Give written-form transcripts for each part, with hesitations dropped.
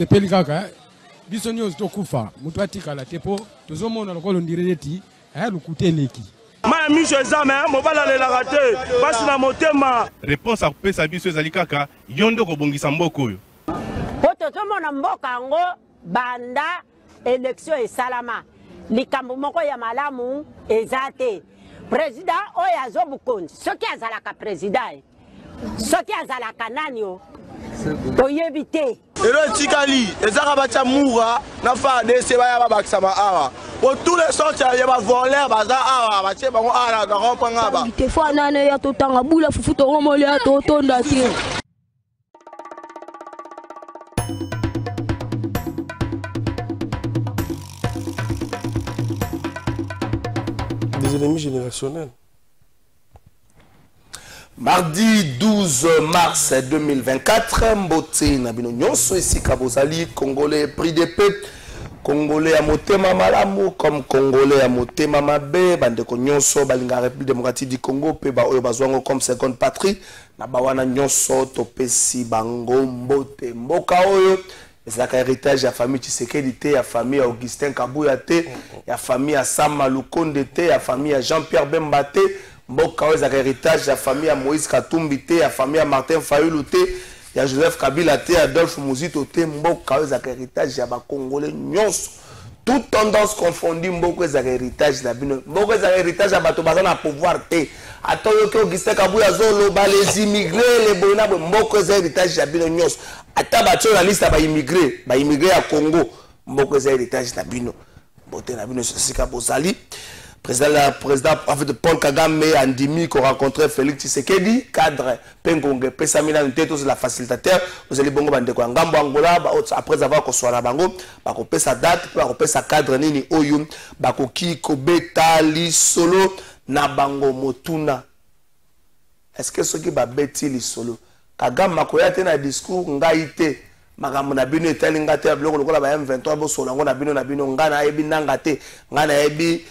Pelikaka biso nyonso tokufa mutu atikala tepo tozomona lokolo ndireti lukute leki ma miso ezame mobala lelaka te basi na motema réponse akopesa biso ezali kaka yondo kobongisa mboka oyo po tozomona mboka yango banda élection esalama likambo moko ya malamu eza te président oyo azobukonzi soki azalaka président soki azalaka nani o toyebi te elo etikali ezaka batya mura na FARDC baya babakisama awa po tous les sortes ya bavoleur baza awa batie bango awa na rompanga ba te fo nane ya totanga bula fufu tongomoli ya totonda te. Des ennemis générationnels. Mardi 12 mars 2024, Mbote Nabino Nyonso ici Kabozali, Congolais pris d'épée, Congolais à Motema Malamu, comme Congolais à Motema Mabe, Bandeko Nyonso, Balinga République démocratique du Congo, Peba Oyo Bazwango comme seconde patrie, Nabawana Nyonso, Topesi Bango, Mbote, Mboka Oyo, c'est héritage à la famille Tshisekedi, à la famille Augustin Kabouya, à la famille Sam Malukonde, à la famille Jean-Pierre Bembate, Mboka Oyo héritage à la famille Moïse Katumbi, à la famille Martin Fayulu, à Joseph Kabila, à Adolphe Mouzito, Mboka Oyo héritage à la Congolais Nyonso. Toute tendance confondue, Mboka Oyo héritage à la Mboka Oyo héritage à la pouvoir. Attends, Augustin Kabouya, les immigrés, les bonabos, Mboka Oyo héritage à la Nyonso. Atabacho la liste ba immigré à Congo mboko za héritage na bino bote na bino sika bozali président en fait Paul Kagame andimi ko rencontrer Félix Tshisekedi cadre pengonge pesa mina nteto la facilitateur vous allez bongo bande ko ngambo Angola après avoir ko swala bango ba ko pesa date ba ko pesa cadre nini oyo ba ko ki ko betali solo na bango motuna est-ce que ce qui ba betili solo Kagame makoya te na discours ngaite makambo na bino etali ngate biloko lokola ba M23 bo solo ngo na bino ngana yebi nangate ngana yebi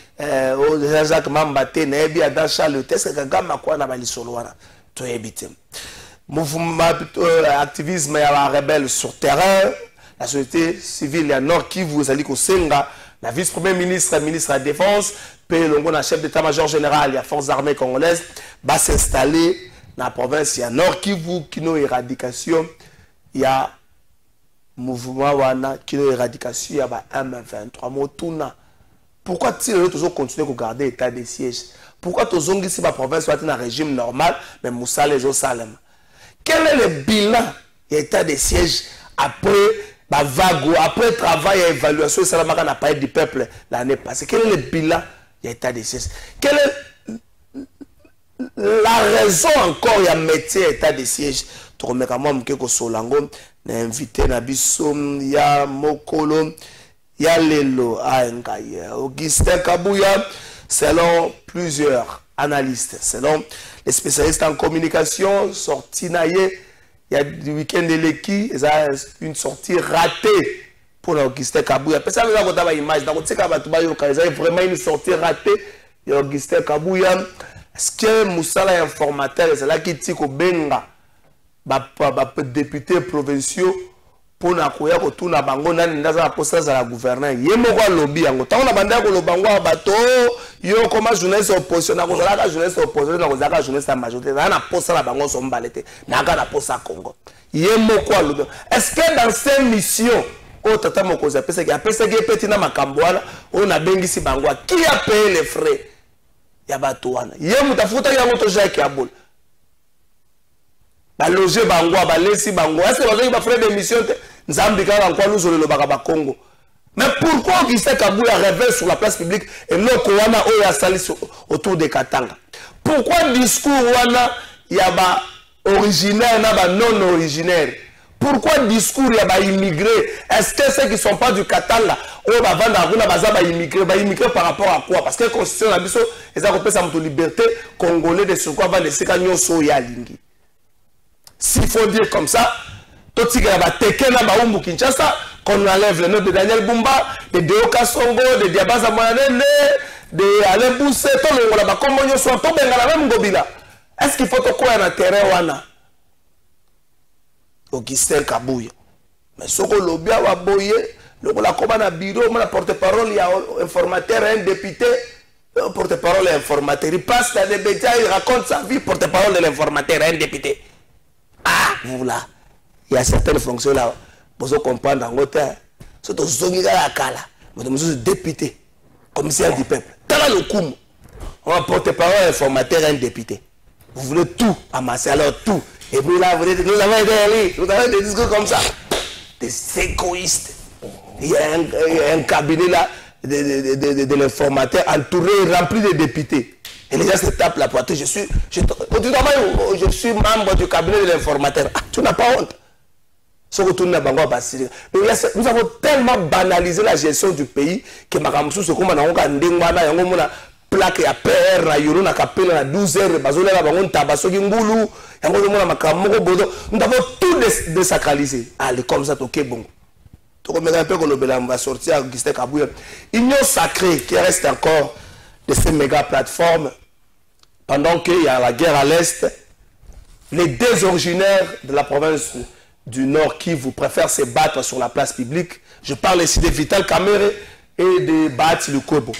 Jacques Mamba te na yebi Adam Charles test Kagame makoya na bali solo wana to yebi te mouvement activisme ya ba rebelle sur terrain la société civile ya Nord Kivu ezali ko senga la vice-premier ministre ministre de la défense pe longo na chef d'état-major général ya forces armées congolaises va s'installer dans la province, il y a Nord Kivu, qui n'a éradication, il y a mouvement wana, qui n'a éradication, il y a M23, Motuna. Pourquoi ils toujours continuer à garder l'état de siège? Pourquoi tous les ici, la province soit dans un régime normal, mais Moussa les Salem? Quel est le bilan de l'état de siège après la vague, après le travail et l'évaluation de l'appareil du peuple l'année passée? Quel est le bilan de l'état de siège? Quel est la raison encore, il y a métier état de siège. Tu remets quand même que Solango, invité Nabiso, il y a Mokolo, il y a Lelo, Augustin Kabouya, selon plusieurs analystes, selon les spécialistes en communication, sorti naïe, il y a du week-end de l'équipe, il y a une sortie ratée pour Augustin Kabouya. Personne n'a pas d'image, il y a vraiment une sortie ratée d'Augustin Kabouya. Est-ce que Moussala est informateur? C'est là qu'il dit que Benga, député provinciaux, pour na koya ko tuna bango nani ndaza na poste za la gouverneur. Yemo kwa lobby yango. Tango na banda ko lobango bato yo comme journaliste opposition na ko zala ka journaliste opposition na ko zala ka journaliste majorité. Na poste la bango so mbalete. Na ka na poste à Congo. Yemo kwa lobby. Est-ce que dans ces missions au tata moko za pesa ki petit na makambo wana on a bengisi bango qui a payé les frais? Yabato wana ye mutafuta yango to Jacques Abol ba loger bango ba lesi bango est-ce que bazoi ba frais d'émission te nzambi kala kwa luzolo lo baka ba Congo mais pourquoi Augustin Kabouya révèle sur la place publique et loko wana oya sali autour de Katanga? Pourquoi discours wana ya ba originaire na ba non originaire? Pourquoi discours ya ba immigré? Est-ce que ceux qui ne sont pas du Katanga ou ba vanda kuna baza ba immigré par rapport à quoi? Parce que la constitution na biso eza ko pesa mutu liberté congolais de sur quoi va laisser kanyo so ya lingi. S'il faut dire comme ça, toti ka ba teke na ba umbu Kinshasa, qu'on enlève le nom de Daniel Bumba, de Deo Kasongo, de Diabaza Moyanene, de Alain Bousse, to le ngala ba komonyo so to benga la même ngobila. Est-ce qu'il faut to quoi na terrain wana? Augustin Kabouya Mais ce que l'obia va boyer, le commande à bureau, mon porte-parole, il y a un informateur, un député, un porte-parole et informateur. Il passe dans les médias, il raconte sa vie, porte-parole de l'informateur, un député. Ah, vous là, il y a certaines fonctions là, vous comprenez en côté, c'est au Zongiga la Kala, mais nous sommes députés, commissaire du peuple. Dans le coup, on porte-parole, informateur, un député. Vous voulez tout amasser, alors tout. Et puis là, vous dites, nous avons des discours comme ça. Des égoïstes. Il y a un cabinet là de l'informateur entouré, rempli de députés. Et les gens se tapent la poitrine. Je suis membre du cabinet de l'informateur. Ah, tu n'as pas honte. Nous avons tellement banalisé la gestion du pays que plaque ya PR na yoro na kapela na 12 heures bazola la bango tabasoki ngulu yango mona makamoko bodo nous avons tout désacralisé. Allez comme ça toké bon to comme un peu qu'on va sortir à Augustin Kabouya union sacrée qui reste encore de ces méga plateformes pendant qu'il y a la guerre à l'est. Les deux originaires de la province du Nord qui vous préfèrent se battre sur la place publique. Je parle ici de Vital Kamerhe et de Bahati Lukwebo.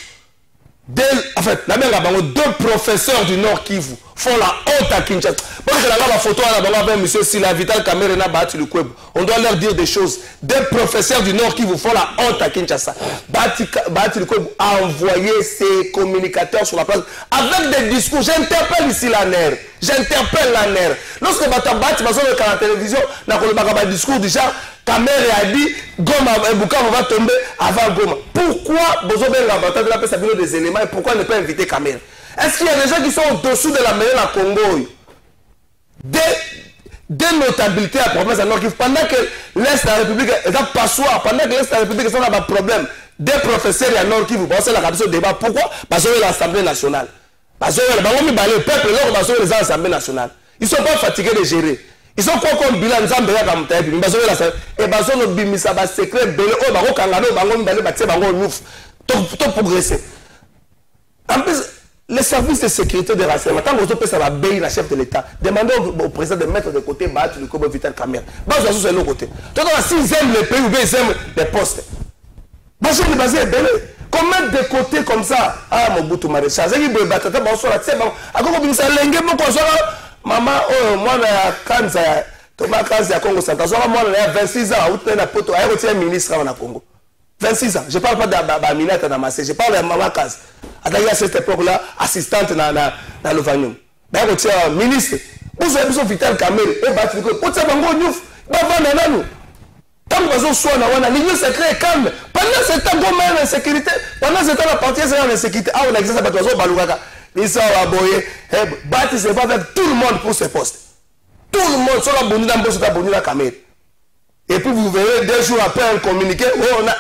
En fait, deux professeurs du Nord Kivu font la honte à Kinshasa. Parce que la photo avec M. Sila Vital Kamerhe na Bahati Lukwebo, on doit leur dire des choses. Deux professeurs du Nord Kivu font la honte à Kinshasa. Bahati Lukwebo a envoyé ses communicateurs sur la place avec des discours. J'interpelle ici la NER. J'interpelle la NER. Lorsque Bahati va sur la télévision, on a un discours du genre. Kamerhe a dit Goma et Bukavu va tomber avant Goma. Pourquoi Bozobe l'avantage de la paix s'appuie des éléments et pourquoi ne pas inviter Kamerhe? Est-ce qu'il y a des gens qui sont au-dessous de la mêlée à Congo? Des notabilités à la province Nord Kivu pendant que l'Est de la République est un passoire, pendant que l'Est de la République est un problème. Des professeurs à Nord Kivu, c'est la capacité de débat. Pourquoi? Parce que l'Assemblée nationale. Parce que le peuple, les Assemblées nationales. Ils ne sont pas fatigués de gérer. Ils sont quoi comme bilan Nzambe ya kamta et bazo la et bazo no bimisa ba secret belé o ba ko kangano bango mbale ba tse bango nouf to progresser. En plus les services de sécurité de renseignement tant que ça va bailler la chef de l'État demandez au président de mettre de côté Bahati Lukwebo Vital Kamerhe. Bazo sur le côté. Toi s'ils aiment le pays ou bien ils aiment les postes. Bazo le basé belé. Comme mettre de côté comme ça ah Mobutu Maréchal. Ça qui peut battre ba so la tse bango. Akoko bimisa lenge mo ko so maman, oh, moi, Kanza, Thomas Kanza, à Congo Central, moi, j'ai 26 ans, je suis ministre au Congo. 26 ans, je ne parle pas de ministre dans ma je parle de maman Kanza. À cette époque-là, assistante dans le Vanium. Je suis ministre. Vous avez besoin de Vital Kamerhe, et Bahati Lukwebo. Vous avez besoin de Nyouf, tant que vous soyez dans l'union secrète calme. Pendant ce temps, vous avez l'insécurité. Pendant ce temps, la partie est en insécurité. Ah, on a exercé à Balouaka. Ils sont aboyés. Bahati se bat avec tout le monde pour ce poste. Tout le monde sur la bonne dans le bonne la caméra. Et puis vous verrez 2 jours après un communiqué. Oh, on a.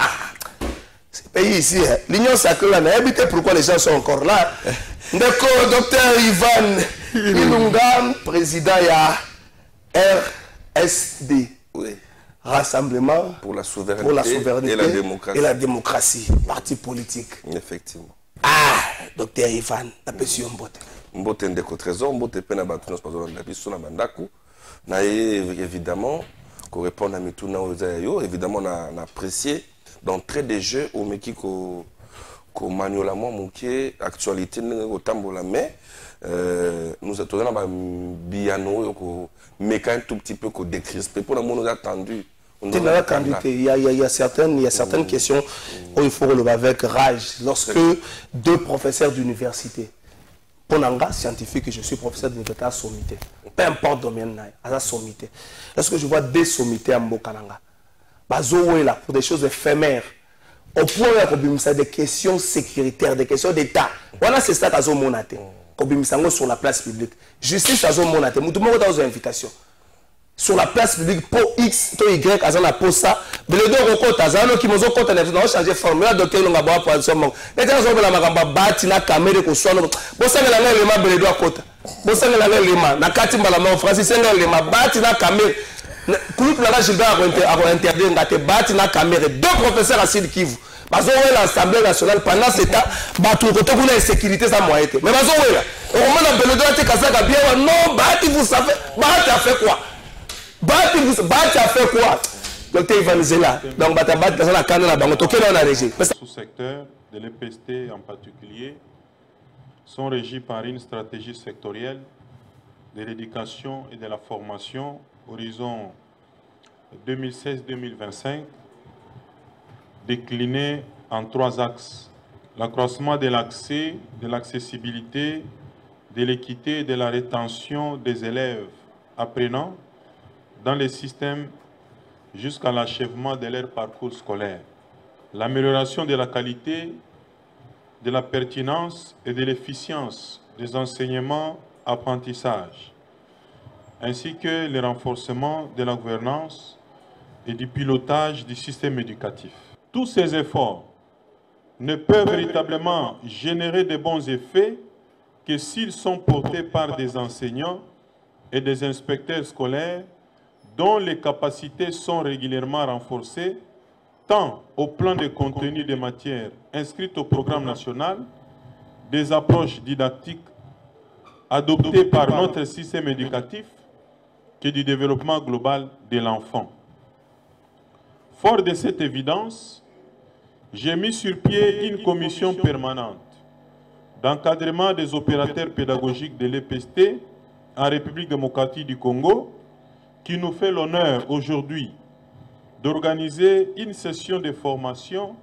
Ce pays ici, l'union sacrée, on a habité pourquoi les gens sont encore là. Docteur Ivan Ilunga, président de RSD. Oui. Rassemblement pour la souveraineté, et la démocratie. Parti politique. Effectivement. Ah, docteur Ivan, la passion mbote. Mbote ndeko trésor, mbote pena batuna spazo na biso na bandako. Na évidemment, ko répondre à mituna ozayo, évidemment na apprécié d'entrée des jeux au meki ko maniola mo mukie actualité ngo tambola mais nous attendons na biano ko meka un tout petit peu ko décrisper pour nous attendu. Il y a certaines questions où il faut relever avec rage. Lorsque 2 professeurs d'université, pour un scientifique, je suis professeur d'université à sommité, peu importe le domaine, à la sommité. Lorsque je vois des sommités à Mbokananga, pour des choses éphémères, au point où il y a des questions sécuritaires, des questions d'État. Voilà, c'est ça à Zomonate, sur la place publique. Justice à Zomonate, tout le monde a une invitation. Sur la place publique, pour X, pour Y, à la pour ça, mais les deux recomptes, à Zano qui m'ont compté, on a changé de formule, docteur Longaboa pour son manque. Les gens ont la maramba bâti, la caméra, qu'on soit. Bon, ça, la main, les mains, les deux à côté. Bon, ça, la main, les mains, la katimba, la main, Francis, les mains, bâti, la caméra. Coupe la Gilbert a interdit, on a été bâti, la caméra. 2 professeurs à Sud Kivu. Parce que l'Assemblée nationale, pendant cet temps, tout côté, vous avez une sécurité, ça m'a été. Mais parce que, au moment où on a été Kazaka, bien, non, bâti, vous savez, bâti a fait quoi? Bahati a fait quoi? Docteur Ivan Zela. Donc, Batabat, dans la canne, on a régi. Sous-secteur de l'EPST en particulier sont régis par une stratégie sectorielle de l'éducation et de la formation horizon 2016-2025 déclinée en 3 axes. L'accroissement de l'accès, de l'accessibilité, de l'équité et de la rétention des élèves apprenants dans les systèmes jusqu'à l'achèvement de leur parcours scolaire. L'amélioration de la qualité, de la pertinence et de l'efficience des enseignements apprentissage, ainsi que le renforcement de la gouvernance et du pilotage du système éducatif. Tous ces efforts ne peuvent véritablement générer de bons effets que s'ils sont portés par des enseignants et des inspecteurs scolaires dont les capacités sont régulièrement renforcées, tant au plan de contenu des matières inscrites au programme national, des approches didactiques adoptées par notre système éducatif, que du développement global de l'enfant. Fort de cette évidence, j'ai mis sur pied une commission permanente d'encadrement des opérateurs pédagogiques de l'EPST en République démocratique du Congo, qui nous fait l'honneur aujourd'hui d'organiser une session de formation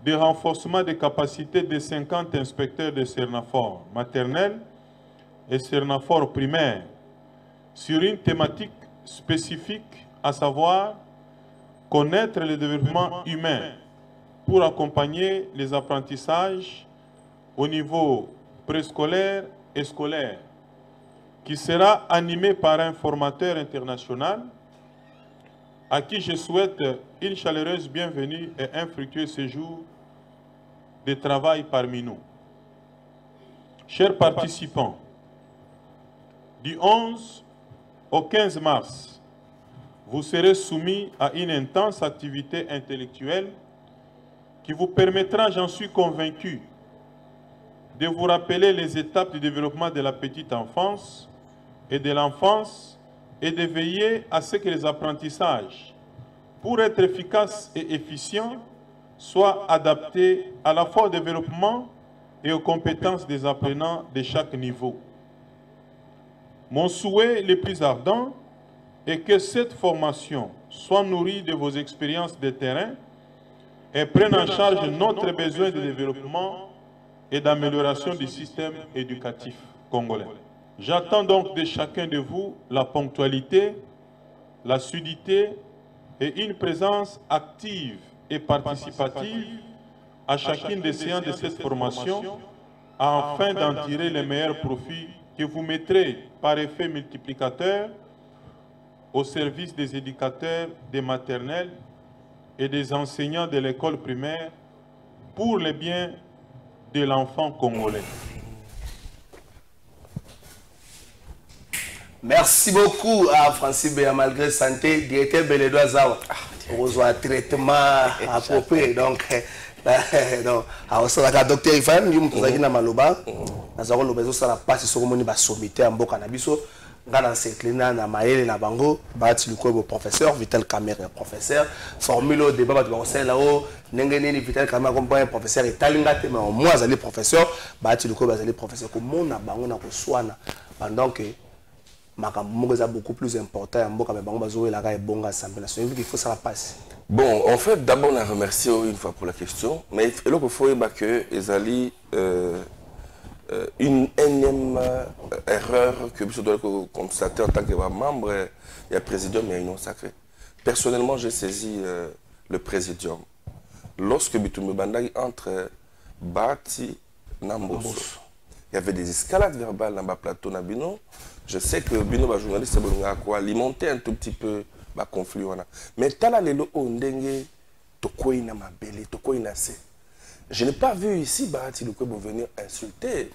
de renforcement des capacités de 50 inspecteurs de Cernafor maternelle et Cernafor primaire sur une thématique spécifique, à savoir connaître le développement humain pour accompagner les apprentissages au niveau préscolaire et scolaire, qui sera animé par un formateur international à qui je souhaite une chaleureuse bienvenue et un fructueux séjour de travail parmi nous. Chers participants, du 11 au 15 mars, vous serez soumis à une intense activité intellectuelle qui vous permettra, j'en suis convaincu, de vous rappeler les étapes du développement de la petite enfance et de l'enfance et de veiller à ce que les apprentissages, pour être efficaces et efficients, soient adaptés à la fois au développement et aux compétences des apprenants de chaque niveau. Mon souhait le plus ardent est que cette formation soit nourrie de vos expériences de terrain et prenne en charge notre besoin de développement et d'amélioration du système éducatif congolais. J'attends donc de chacun de vous la ponctualité, l'assiduité et une présence active et participative à chacune des séances de cette formation afin d'en tirer les meilleurs profits que vous mettrez par effet multiplicateur au service des éducateurs des maternelles et des enseignants de l'école primaire pour le bien de l'enfant congolais. Merci beaucoup à Francis Béa, malgré santé, directeur Belédois Zawa. On reçoit un traitement approprié. Donc, à docteur Ivan, nous avons maloba. Nous avons besoin de la passe sur le sommité en Boka Nabiso. Nous avons s'incliné na Maël na Bango, Bati Lukobo professeur, Vital Kamere professeur, formule au débat de conseil là-haut, Nengeni Vital Kamere comme professeur et Talingate, mais au moins les professeurs, Bati Lukobo les professeurs comme on a Bango na Koswana pendant que c'est beaucoup plus important. Il faut ça passe. Bon, en fait, d'abord, on a remercié une fois pour la question. Mais il faut que Ezali une énième erreur que je dois constater en tant que membre, il y a présidium et union sacrée. Personnellement, j'ai saisi le présidium. Lorsque Bitumbe Bandagi entre Bati et Namboso, il y avait des escalades verbales dans le plateau Nabino. Je sais que Bino, le journaliste, a alimenté un tout petit peu le conflit. Mais je n'ai pas vu ici Bahati Lukwebo venir insulter.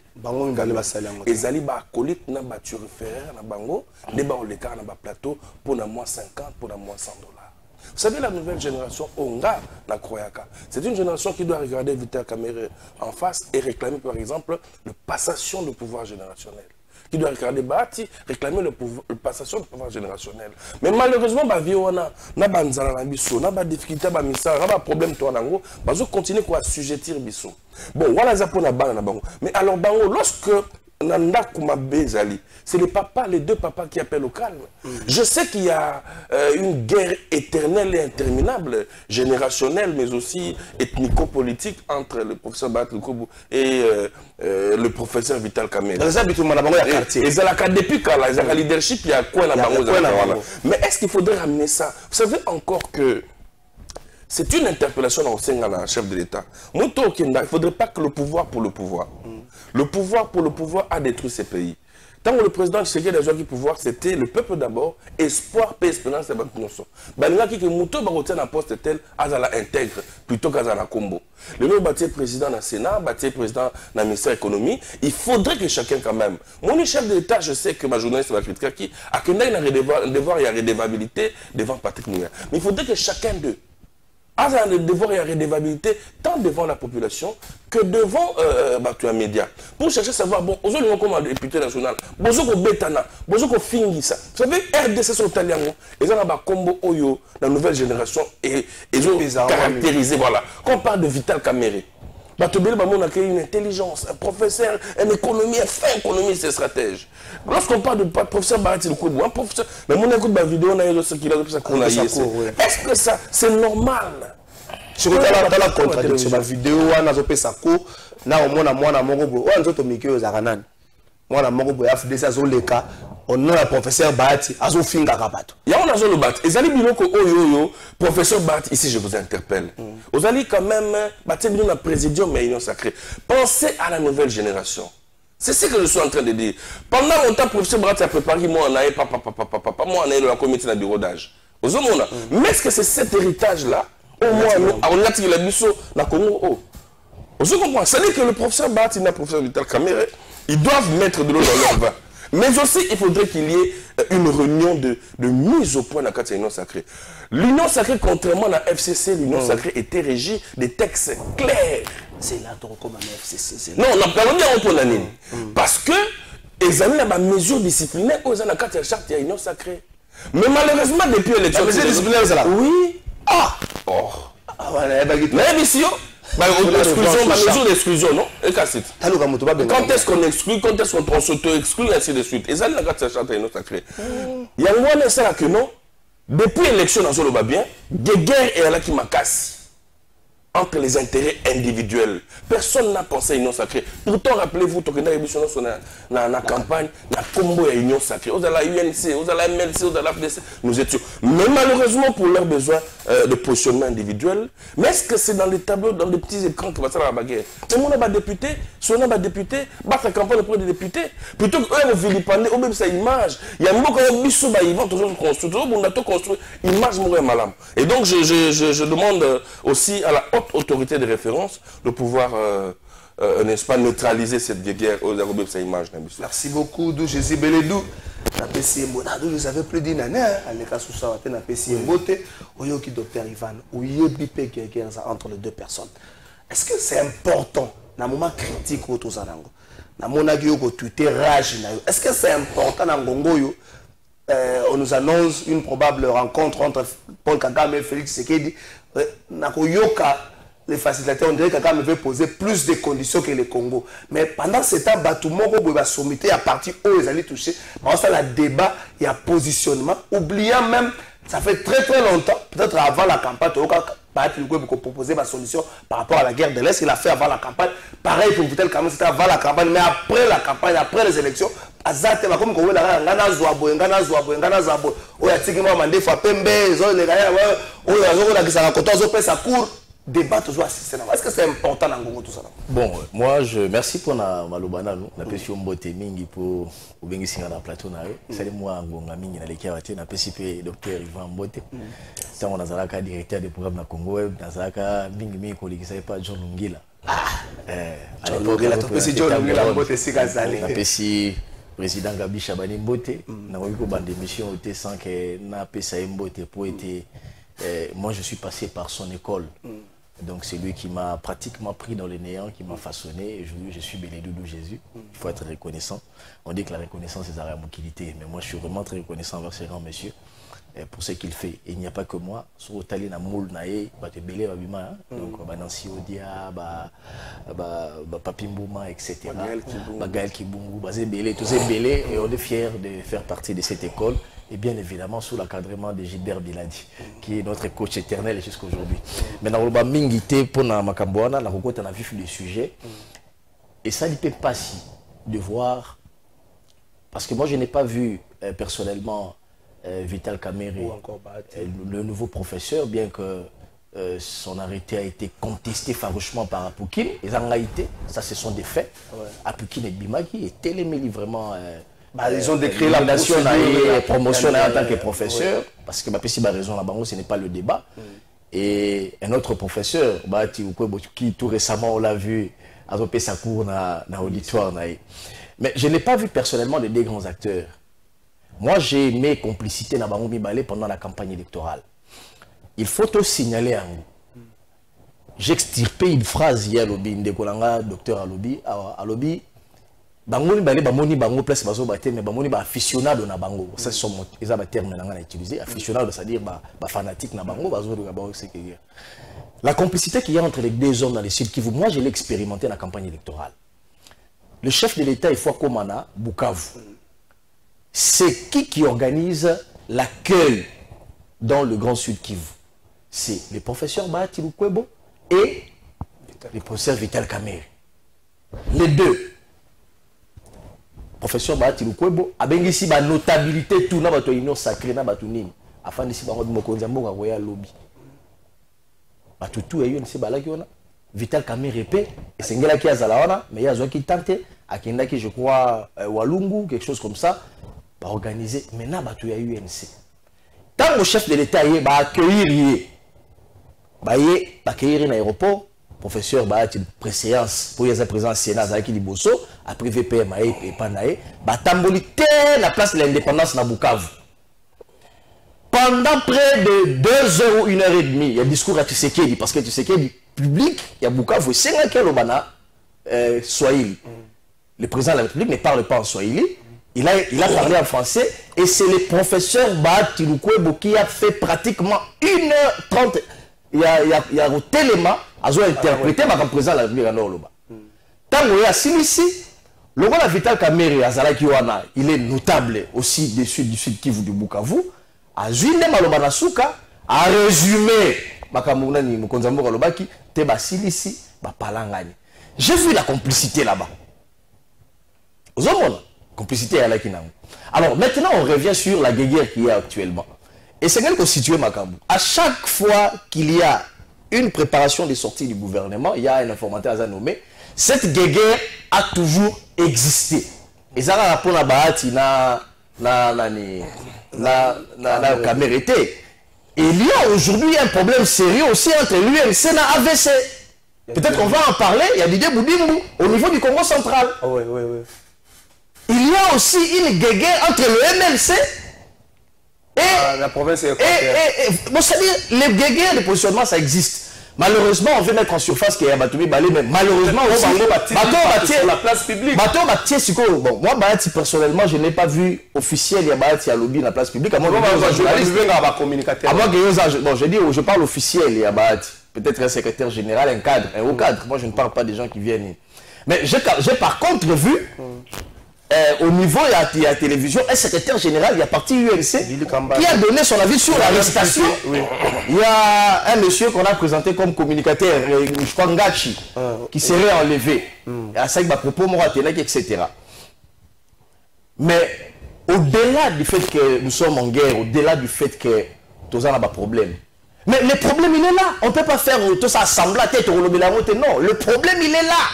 Ezali ba acolyte na ba turiféraire na bango, débat au l'écart na ba plateau pour na moins 50, pour na moins $100. Vous savez, la nouvelle génération, Onga, na Kroyaka, c'est une génération qui doit regarder Vital Kamere en face et réclamer, par exemple, la passation de pouvoir générationnel. qui doit regarder Bahati, réclamer le passation du pouvoir générationnel. Mais malheureusement, bah vie on a banzala na biso, na ba difficulté ba misa, na ba problème toi nango, bah je continue quoi assujettir biso. Bon, voilà ça pour na bana na bango. Mais alors bango lorsque Nanda Koumabezali, c'est les deux papas qui appellent au calme. Je sais qu'il y a une guerre éternelle et interminable, générationnelle, mais aussi ethnico-politique entre le professeur Bat Lukobu et le professeur Vital Kamel. Et depuis quand là, le leadership, il y a quoi là-bas. Mais est-ce qu'il faudrait ramener ça? Vous savez encore que c'est une interpellation au sein d'un chef de l'État. Il ne faudrait pas que le pouvoir pour le pouvoir. Le pouvoir pour le pouvoir a détruit ces pays. Tant que le président Tshisekedi a joué le pouvoir, c'était le peuple d'abord, espoir, paix, espérance et bakinoso. Balinga qui mouto barotia na poste tel azala intègre plutôt qu'azala combo. Le nouveau bâti président dans le Sénat, bâti président dans le ministère de l'économie, il faudrait que chacun quand même. Mon chef de l'État, je sais que ma journaliste va critiquer qui a que un devoir et redevabilité devant Patrick Mouya. Mais il faudrait que chacun d'eux a un devoir et une redevabilité tant devant la population que devant les médias. Pour chercher à savoir, bon, aujourd'hui, comme député national, bonjour au Betana, bonjour au Fingisa. Vous savez, RDC sont italiens, ils ont un combo Oyo, la nouvelle génération, et ils ont caractérisé, voilà. Quand on parle de Vital Kamere, Batobel Bamon a créé une intelligence, un professeur, une économie, un fin économiste et stratège. Lorsqu'on parle de professeur Bahati Lukobu, un professeur, mais mon écoute ma vidéo, on a eu ce qu'il a fait qu'on a eu. Est-ce que ça, c'est normal? Je suis la contradiction. Ma vidéo, on a fait ça court. Là, on a moi, on a fait Mikio Zaranan. Moi, on a fait FDC à Zoleka. On a un professeur Bahati à Zofinga Rabato. Il y a un azolo Bahati. Et Zali Biloko, oh, professeur Bahati, ici je vous interpelle. Vous allez quand même, Bahati Biloko, la présidium, mais union sacrée. Pensez à la nouvelle génération. C'est ce que je suis en train de dire. Pendant longtemps, professeur Bahati a préparé, moi, on a eu papa, moi, on a eu la comité de bureau d'âge. Mais est-ce que c'est cet héritage-là? Au moins, on a tiré la mission, la Congo. Vous comprenez? C'est-à-dire que le professeur Bahati et le professeur Vital Kamere, ils doivent mettre de l'eau dans leur vin. Mais aussi, il faudrait qu'il y ait une réunion de mise au point de la l'Union sacrée. L'Union sacrée, contrairement à la FCC, l'Union sacrée était régie des textes clairs. C'est là comme la FCC. Non, on n'a pas dit pour l'année. Parce que, ils ont des mesures disciplinaires aux la charte de l'Union sacrée. Mais malheureusement, depuis l'élection. La mesure disciplinaire, c'est là? Oui. Ah! Oh! Mais mission? Mesure d'exclusion, non? Quand est-ce qu'on exclut, quand est-ce qu'on s'auto-exclut, ainsi de suite. Et ça, la carte charte est sacrée. Il y a un moment, ça que non. Depuis l'élection dans le bien, des guerres et là qui m'a cassé entre les intérêts individuels. Personne n'a pensé à l'union sacrée. Pourtant, rappelez-vous, dans la campagne, la combo à l'union sacrée. Vous avez la UNC, vous avez la MLC, vous avez la FDC. Nous étions. Mais malheureusement, pour leurs besoins de positionnement individuel, mais est-ce que c'est dans les tableaux, dans les petits écrans que va se faire la bagarre? C'est mon député, son nom député, battre la campagne auprès des députés. Plutôt qu'eux, on vilipender, ou même sa image. Il y a un mot comme Bissou, ils vont toujours construire. Toujours, on a tout construit. Image, mourir malam. Et donc, je demande aussi à la haute autorité de référence de pouvoir, n'est-ce pas, neutraliser cette guerre aux Arabes, sa image. Merci beaucoup, Dou Jésus Beledou. Na PCM, vous avez plus d'une année, à l'écart sous ça, na PCM, Oyoki Dr Ivan, ou Yébipé guerre entre les deux personnes. Est-ce que c'est important, dans un moment critique, au Tozanango, dans mon avis, au Twitter, rage, est-ce que c'est important, dans Gongoyo, on nous annonce une probable rencontre entre Paul Kagame et Félix Tshisekedi, Nakoyoka, les facilitateurs, on dirait que Kagame veut poser plus de conditions que le Congo. Mais pendant ce temps, Batumoko va sommiter à partir où ils allaient toucher. Pendant ça, le débat, il y a positionnement. Oubliant même, ça fait très longtemps, peut-être avant la campagne, pour proposer ma solution par rapport à la guerre de l'Est. Il a fait avant la campagne. Pareil pour Vital Kamere, c'était avant la campagne. Mais après la campagne, après les élections, Azate, comme on a Ngana Zouabo, Ngana Zouabo, Ngana Zouabo, Oya Tigima Mandé, Fapembe, Zone, Oya Zoro, la Gisarakoto, Zopé, sa cour. Débat toujours assister. Est-ce que c'est important dans Congo tout ça? Bon, moi je merci pour na malobana nous. Na pesi mbote mingi pour obengi singa na plateau na yo. C'est moi ngonga mingi na lekia wate na pesi pe docteur Ivan Mbote. Ça on azalaka directeur des programmes na Congo Web, nazalaka mingi ko likisa pa John Lungila. John Lungila to pesi John Lungila Mbote sika zali. Na pesi président Gabi Chabani Mbote na ko bande mission ote sans que na pesa Mbote pour être moi je suis passé par son école. Donc c'est lui qui m'a pratiquement pris dans le néant, qui m'a façonné. Et aujourd'hui, je suis Béné Doudou Jésus. Il faut être reconnaissant. On dit que la reconnaissance est la mobilité. Mais moi, je suis vraiment très reconnaissant envers ces grands messieurs pour ce qu'il fait. Et il n'y a pas que moi. Sur Otali, na moule nae, te belé babima. Donc Nancy Odia, Papi Mbouma, etc. Gaël Kibungu, Bazé Belé, tous ces belés. Et on est fiers de faire partie de cette école. Et bien évidemment sous l'encadrement de Gilbert Biladi, qui est notre coach éternel jusqu'à aujourd'hui. Maintenant, on va m'inviter pour la Makamboana, la rencontre en a vu le sujet. Et ça ne peut pas si de voir, parce que moi je n'ai pas vu personnellement Vital Kamerhe, le nouveau professeur, bien que son arrêté a été contesté farouchement par Apoukine. Et ça ce sont des faits. Apoukine et Bimaki et Téléméli vraiment... ils ont décrit la nation promotion en tant que professeur, parce que ma petite raison là-bas, ce n'est pas le débat. Et un autre professeur, qui tout récemment on l'a vu, a fait sa cours dans l'auditoire. Mais je n'ai pas vu personnellement les deux grands acteurs. Moi, j'ai aimé complicité dans Bango Mibale pendant la campagne électorale. Il faut te signaler à nous. J'extirpais une phrase hier, Ndekolanga, docteur Alobi. Bango Mibale, Bango place bazo bate, mais Bango Mibale aficionado na Bango. Ça c'est son terme que l'on a utilisé. Aficionado, c'est-à-dire fanatique na Bango, bazo de Bango, c'est que la complicité qu'il y a entre les deux hommes dans les Sud Kivu, moi je l'ai expérimenté dans la campagne électorale. Le chef de l'État, il faut Komana, Bukavu. C'est qui organise l'accueil dans le Grand Sud Kivu? C'est le professeur Bahati Lukwebo et le professeur Vital Kamerhe. Les deux. Professeur Bahati Lukwebo a bien ici la notabilité tout na bato union sacrée na bato nini afin ici ba mokonza mboka roya lobby bato tout et yon se balaki ona Vital Kamerhe épée et sengela ki azala wana mais yazo ki tante akenda ki je crois Walungu quelque chose comme ça ba organiser maintenant bato ya UNC tant le chef de l'État ba accueillir accueillir l'aéroport professeur Bahati préséance pour les présents Sénat Zaki Liboso a privé PMA et Panae batambolité la place de l'indépendance na Bukavu pendant près de 2 heures ou 1 heure et demie. Il y a discours à Tshisekedi parce que Tshisekedi public il y a Bukavu c'est là qu'il obana Swahili. Le président de la République ne parle pas en Swahili. Il a parlé en français et c'est le professeur Bahati Lukwebo qui a fait pratiquement 1h30. Il y a au téléma à interprété par le président de la République en Oloba. Tant qu'il y a ici, le roi Vital Kamerhe Azalaki Wana, il est notable aussi du Sud Kivu du Bukavu. A Zune Maloba Nasuka a résumé Makamounani Mukonzambo Lobaki, Teba Silisi, Bapalangani. J'ai vu la complicité là-bas. Vous avez vu complicité à la Kinang. Alors maintenant, on revient sur la guerre qu'il y a actuellement. Et c'est qu'elle constitue Makambu. À chaque fois qu'il y a une préparation des sorties du gouvernement, il y a un informateur à nommer. Cette guerre a toujours existé. Et ça a rapport à Bahati na Kamerhe. Et il y a aujourd'hui un problème sérieux aussi entre l'UNC et AVC. Peut-être qu'on va en parler. Il y a Didier Boudimou au niveau du Congo central. Il y a aussi une guerre entre le MLC et la province est bon, c'est-à-dire, les guerres de positionnement, ça existe. Malheureusement, on veut mettre en surface qu'il y a Batoumi Balé, mais malheureusement, sur la place publique. Bon, moi, Bahati, personnellement, je n'ai pas vu officiel, il y a Bahati à lobby dans la place publique. Bon, je parle officiel, il y a Bahati. Peut-être un secrétaire général, un cadre, un haut cadre. Moi, je ne parle pas des gens qui viennent. Mais j'ai par contre vu. Au niveau de la télévision, un secrétaire général, il y a parti UNC qui a donné son avis sur l'arrestation. Il y a un monsieur qu'on a présenté comme communicateur, je crois Ngachi, qui serait enlevé. À ça, il va propos, etc. Mais au-delà du fait que nous sommes en guerre, au-delà du fait que tous en a des problèmes, mais le problème, il est là. On ne peut pas faire tout ça assembler à tête, non. Le problème, il est là.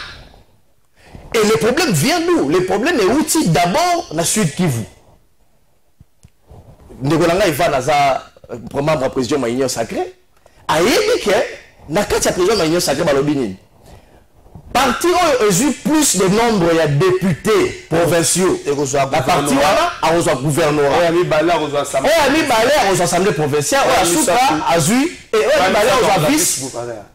Et le problème vient d'où? Le problème est outil d'abord dans le Sud Kivu. Ndegolanga Ivan Naza, membre président de l'Union sacrée, a dit que dans le président de l'Union sacrée, parti a eu plus de nombre de députés provinciaux. La partie a reçu gouvernorat. On a mis balai, on a assemblée. On a mis balai, on a assemblée provinciale. On a soupa, a eu. Et on a mis balai, on a vice.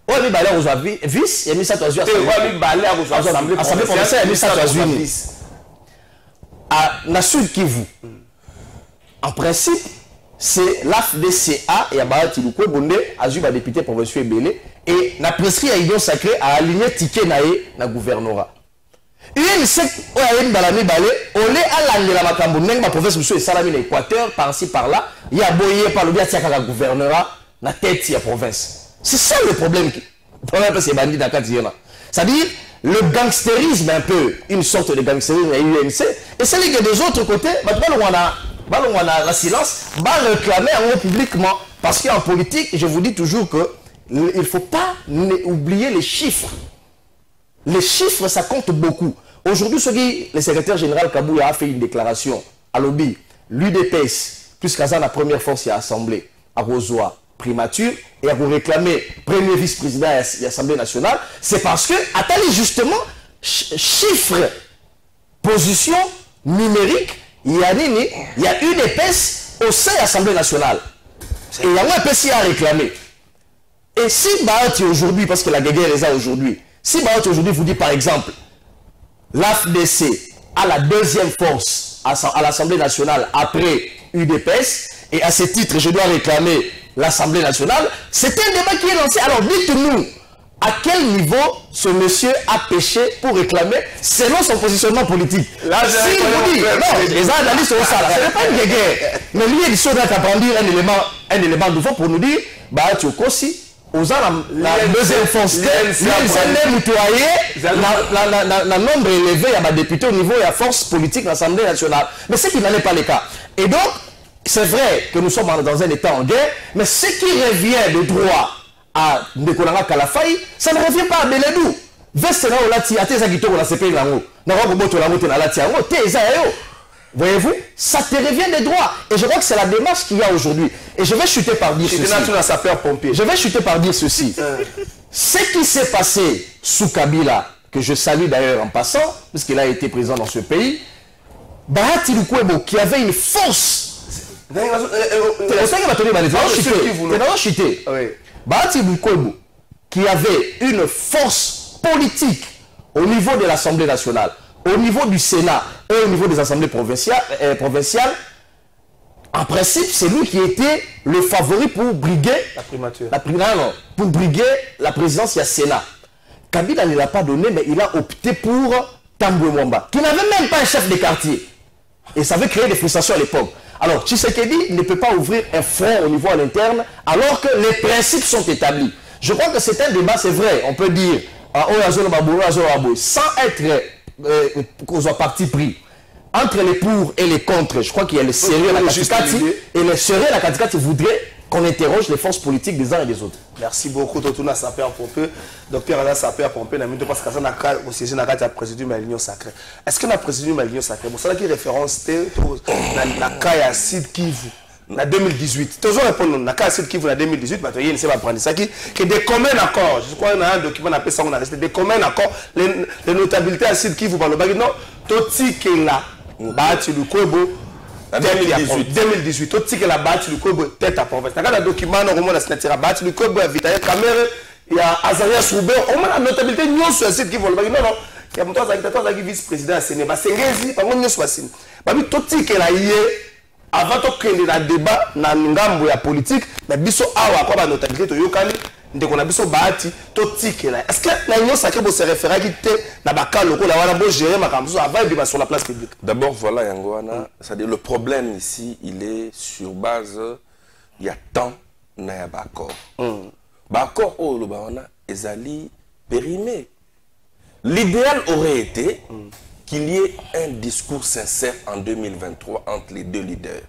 On a mis balai, on a vice. Et mis ça, on a eu. On a mis balai, on a assemblée provinciale. Et mis ça, on a eu. À la Sud Kivu. En principe, c'est l'AFDCA et Abahati Lukwe Bonde a eu des députés provinciaux et belé. Et na prescrit à Union Sacrée à aligner ticket na gouvernorat. Il sait qu'on a une balami balé, on est à l'angle de la Macambo, ma province monsieur Salami l'Équateur, par-ci par-là, il y a boyé par le biais de la gouvernorat, na tête de la province. C'est ça le problème. Le problème c'est bandit dans le c'est-à-dire le gangstérisme un peu, une sorte de gangstérisme à l'UNC, et c'est les des autres côtés, maintenant on a la silence, va réclamer en haut publiquement, parce qu'en politique, je vous dis toujours que il ne faut pas oublier les chiffres. Les chiffres, ça compte beaucoup. Aujourd'hui, le secrétaire général Kabouya a fait une déclaration à l'OBI. L'UDPS, puisqu'à ça, la première fois, c'est assemblée à Rosoa primature et à vous réclamer premier vice-président de l'Assemblée nationale, c'est parce que, attendez justement, chiffres, position numérique, il y a UDPS au sein de l'Assemblée nationale. Et il y a un EPC à réclamer. Et si Bahati aujourd'hui, parce que la guerre est là aujourd'hui, si Bahati aujourd'hui vous dit par exemple, l'AFDC a la deuxième force à l'Assemblée nationale après UDPS, et à ce titre je dois réclamer l'Assemblée nationale, c'est un débat qui est lancé. Alors dites-nous, à quel niveau ce monsieur a péché pour réclamer selon son positionnement politique? Là, si vous dit, non, les analystes sont ça, ce n'est pas une guerre. Mais lui, il est qu'à prendre un élément nouveau pour nous dire, Bahati Okosi, aux la deuxième force, la nombre élevé à ma députée au niveau de la force politique de l'Assemblée nationale. Mais ce qui n'en est pas le cas. Et donc, c'est vrai que nous sommes dans un état en guerre, mais ce qui revient de droit à Ndekolanga Kalafai, ça ne revient pas à Beledou. Vestena Olati, Ate Zagito, la CPI Lango, Naroboto Lango, Tenalati Lango, Tezayo. Voyez-vous, ça te revient des droits. Et je crois que c'est la démarche qu'il y a aujourd'hui. Et je vais chuter par dire ceci. Je vais chuter par dire ceci. Ce qui s'est passé sous Kabila, que je salue d'ailleurs en passant, puisqu'il a été présent dans ce pays, Bahati Lukwebo, qui avait une force. Bahati Lukwebo, qui avait une force politique au niveau de l'Assemblée nationale, au niveau du Sénat et au niveau des assemblées provinciales, en principe, c'est lui qui était le favori pour briguer pour briguer la présidence du Sénat. Kabila ne l'a pas donné, mais il a opté pour Tambwe Mwamba, qui n'avait même pas un chef de quartier. Et ça avait créé des frustrations à l'époque. Alors, Tshisekedi ne peut pas ouvrir un front au niveau à l'interne, alors que les principes sont établis. Je crois que c'est un débat, c'est vrai, on peut dire, sans être qu'on soit parti pris. Entre les pour et les contre, je crois qu'il y a le sérieux la Katikati, et le sérieux la Katikati voudrait qu'on interroge les forces politiques des uns et des autres. Merci beaucoup, Totuna Saper Pompé. Docteur Alain Saper Pompé, parce que ça n'a pas aussi la présidium de l'Union Sacrée. Est-ce que la présidium de l'Union Sacrée, vous savez qui référence la Kaya Sid Kivu en 2018. Toujours répondre, la Kaya Sid Kivu en 2018, il ne sait pas prendre ça, que des communs accords, je crois qu'il y a un document appelé ça, on a resté des communs accords, les notabilités à Sid Kivu, non, Toti Kela, Bahati Lukwebo, 2018, tout ce que la Bahati Lukwebo tête à province. Dans le document, on a signé la Bahati Lukwebo, Vitaï Kamere, il y a Azaria Soubert, on a la notabilité, nous sur le site qui vont le non, non, il y a mon toit qui vice-président à Sénéba, c'est Rézi, par contre, nous sommes signé. Tout ce que la IE, avant que le débat, dans le ngambo ya politique, mais biso awa quoi la notabilité, Toyokani, dès qu'on a biso Bahati, tout ce que la. Est-ce que l'Union sacrée pour se référer à qui était dans le cas local, la wana gérer ma camzo avant de sur la place publique. D'abord, voilà Yangoana, c'est-à-dire le problème ici, il est sur base, il y a tant na ya bakor. Bakor oh le baona ezali périmé. L'idéal aurait été qu'il y ait un discours sincère en 2023 entre les deux leaders.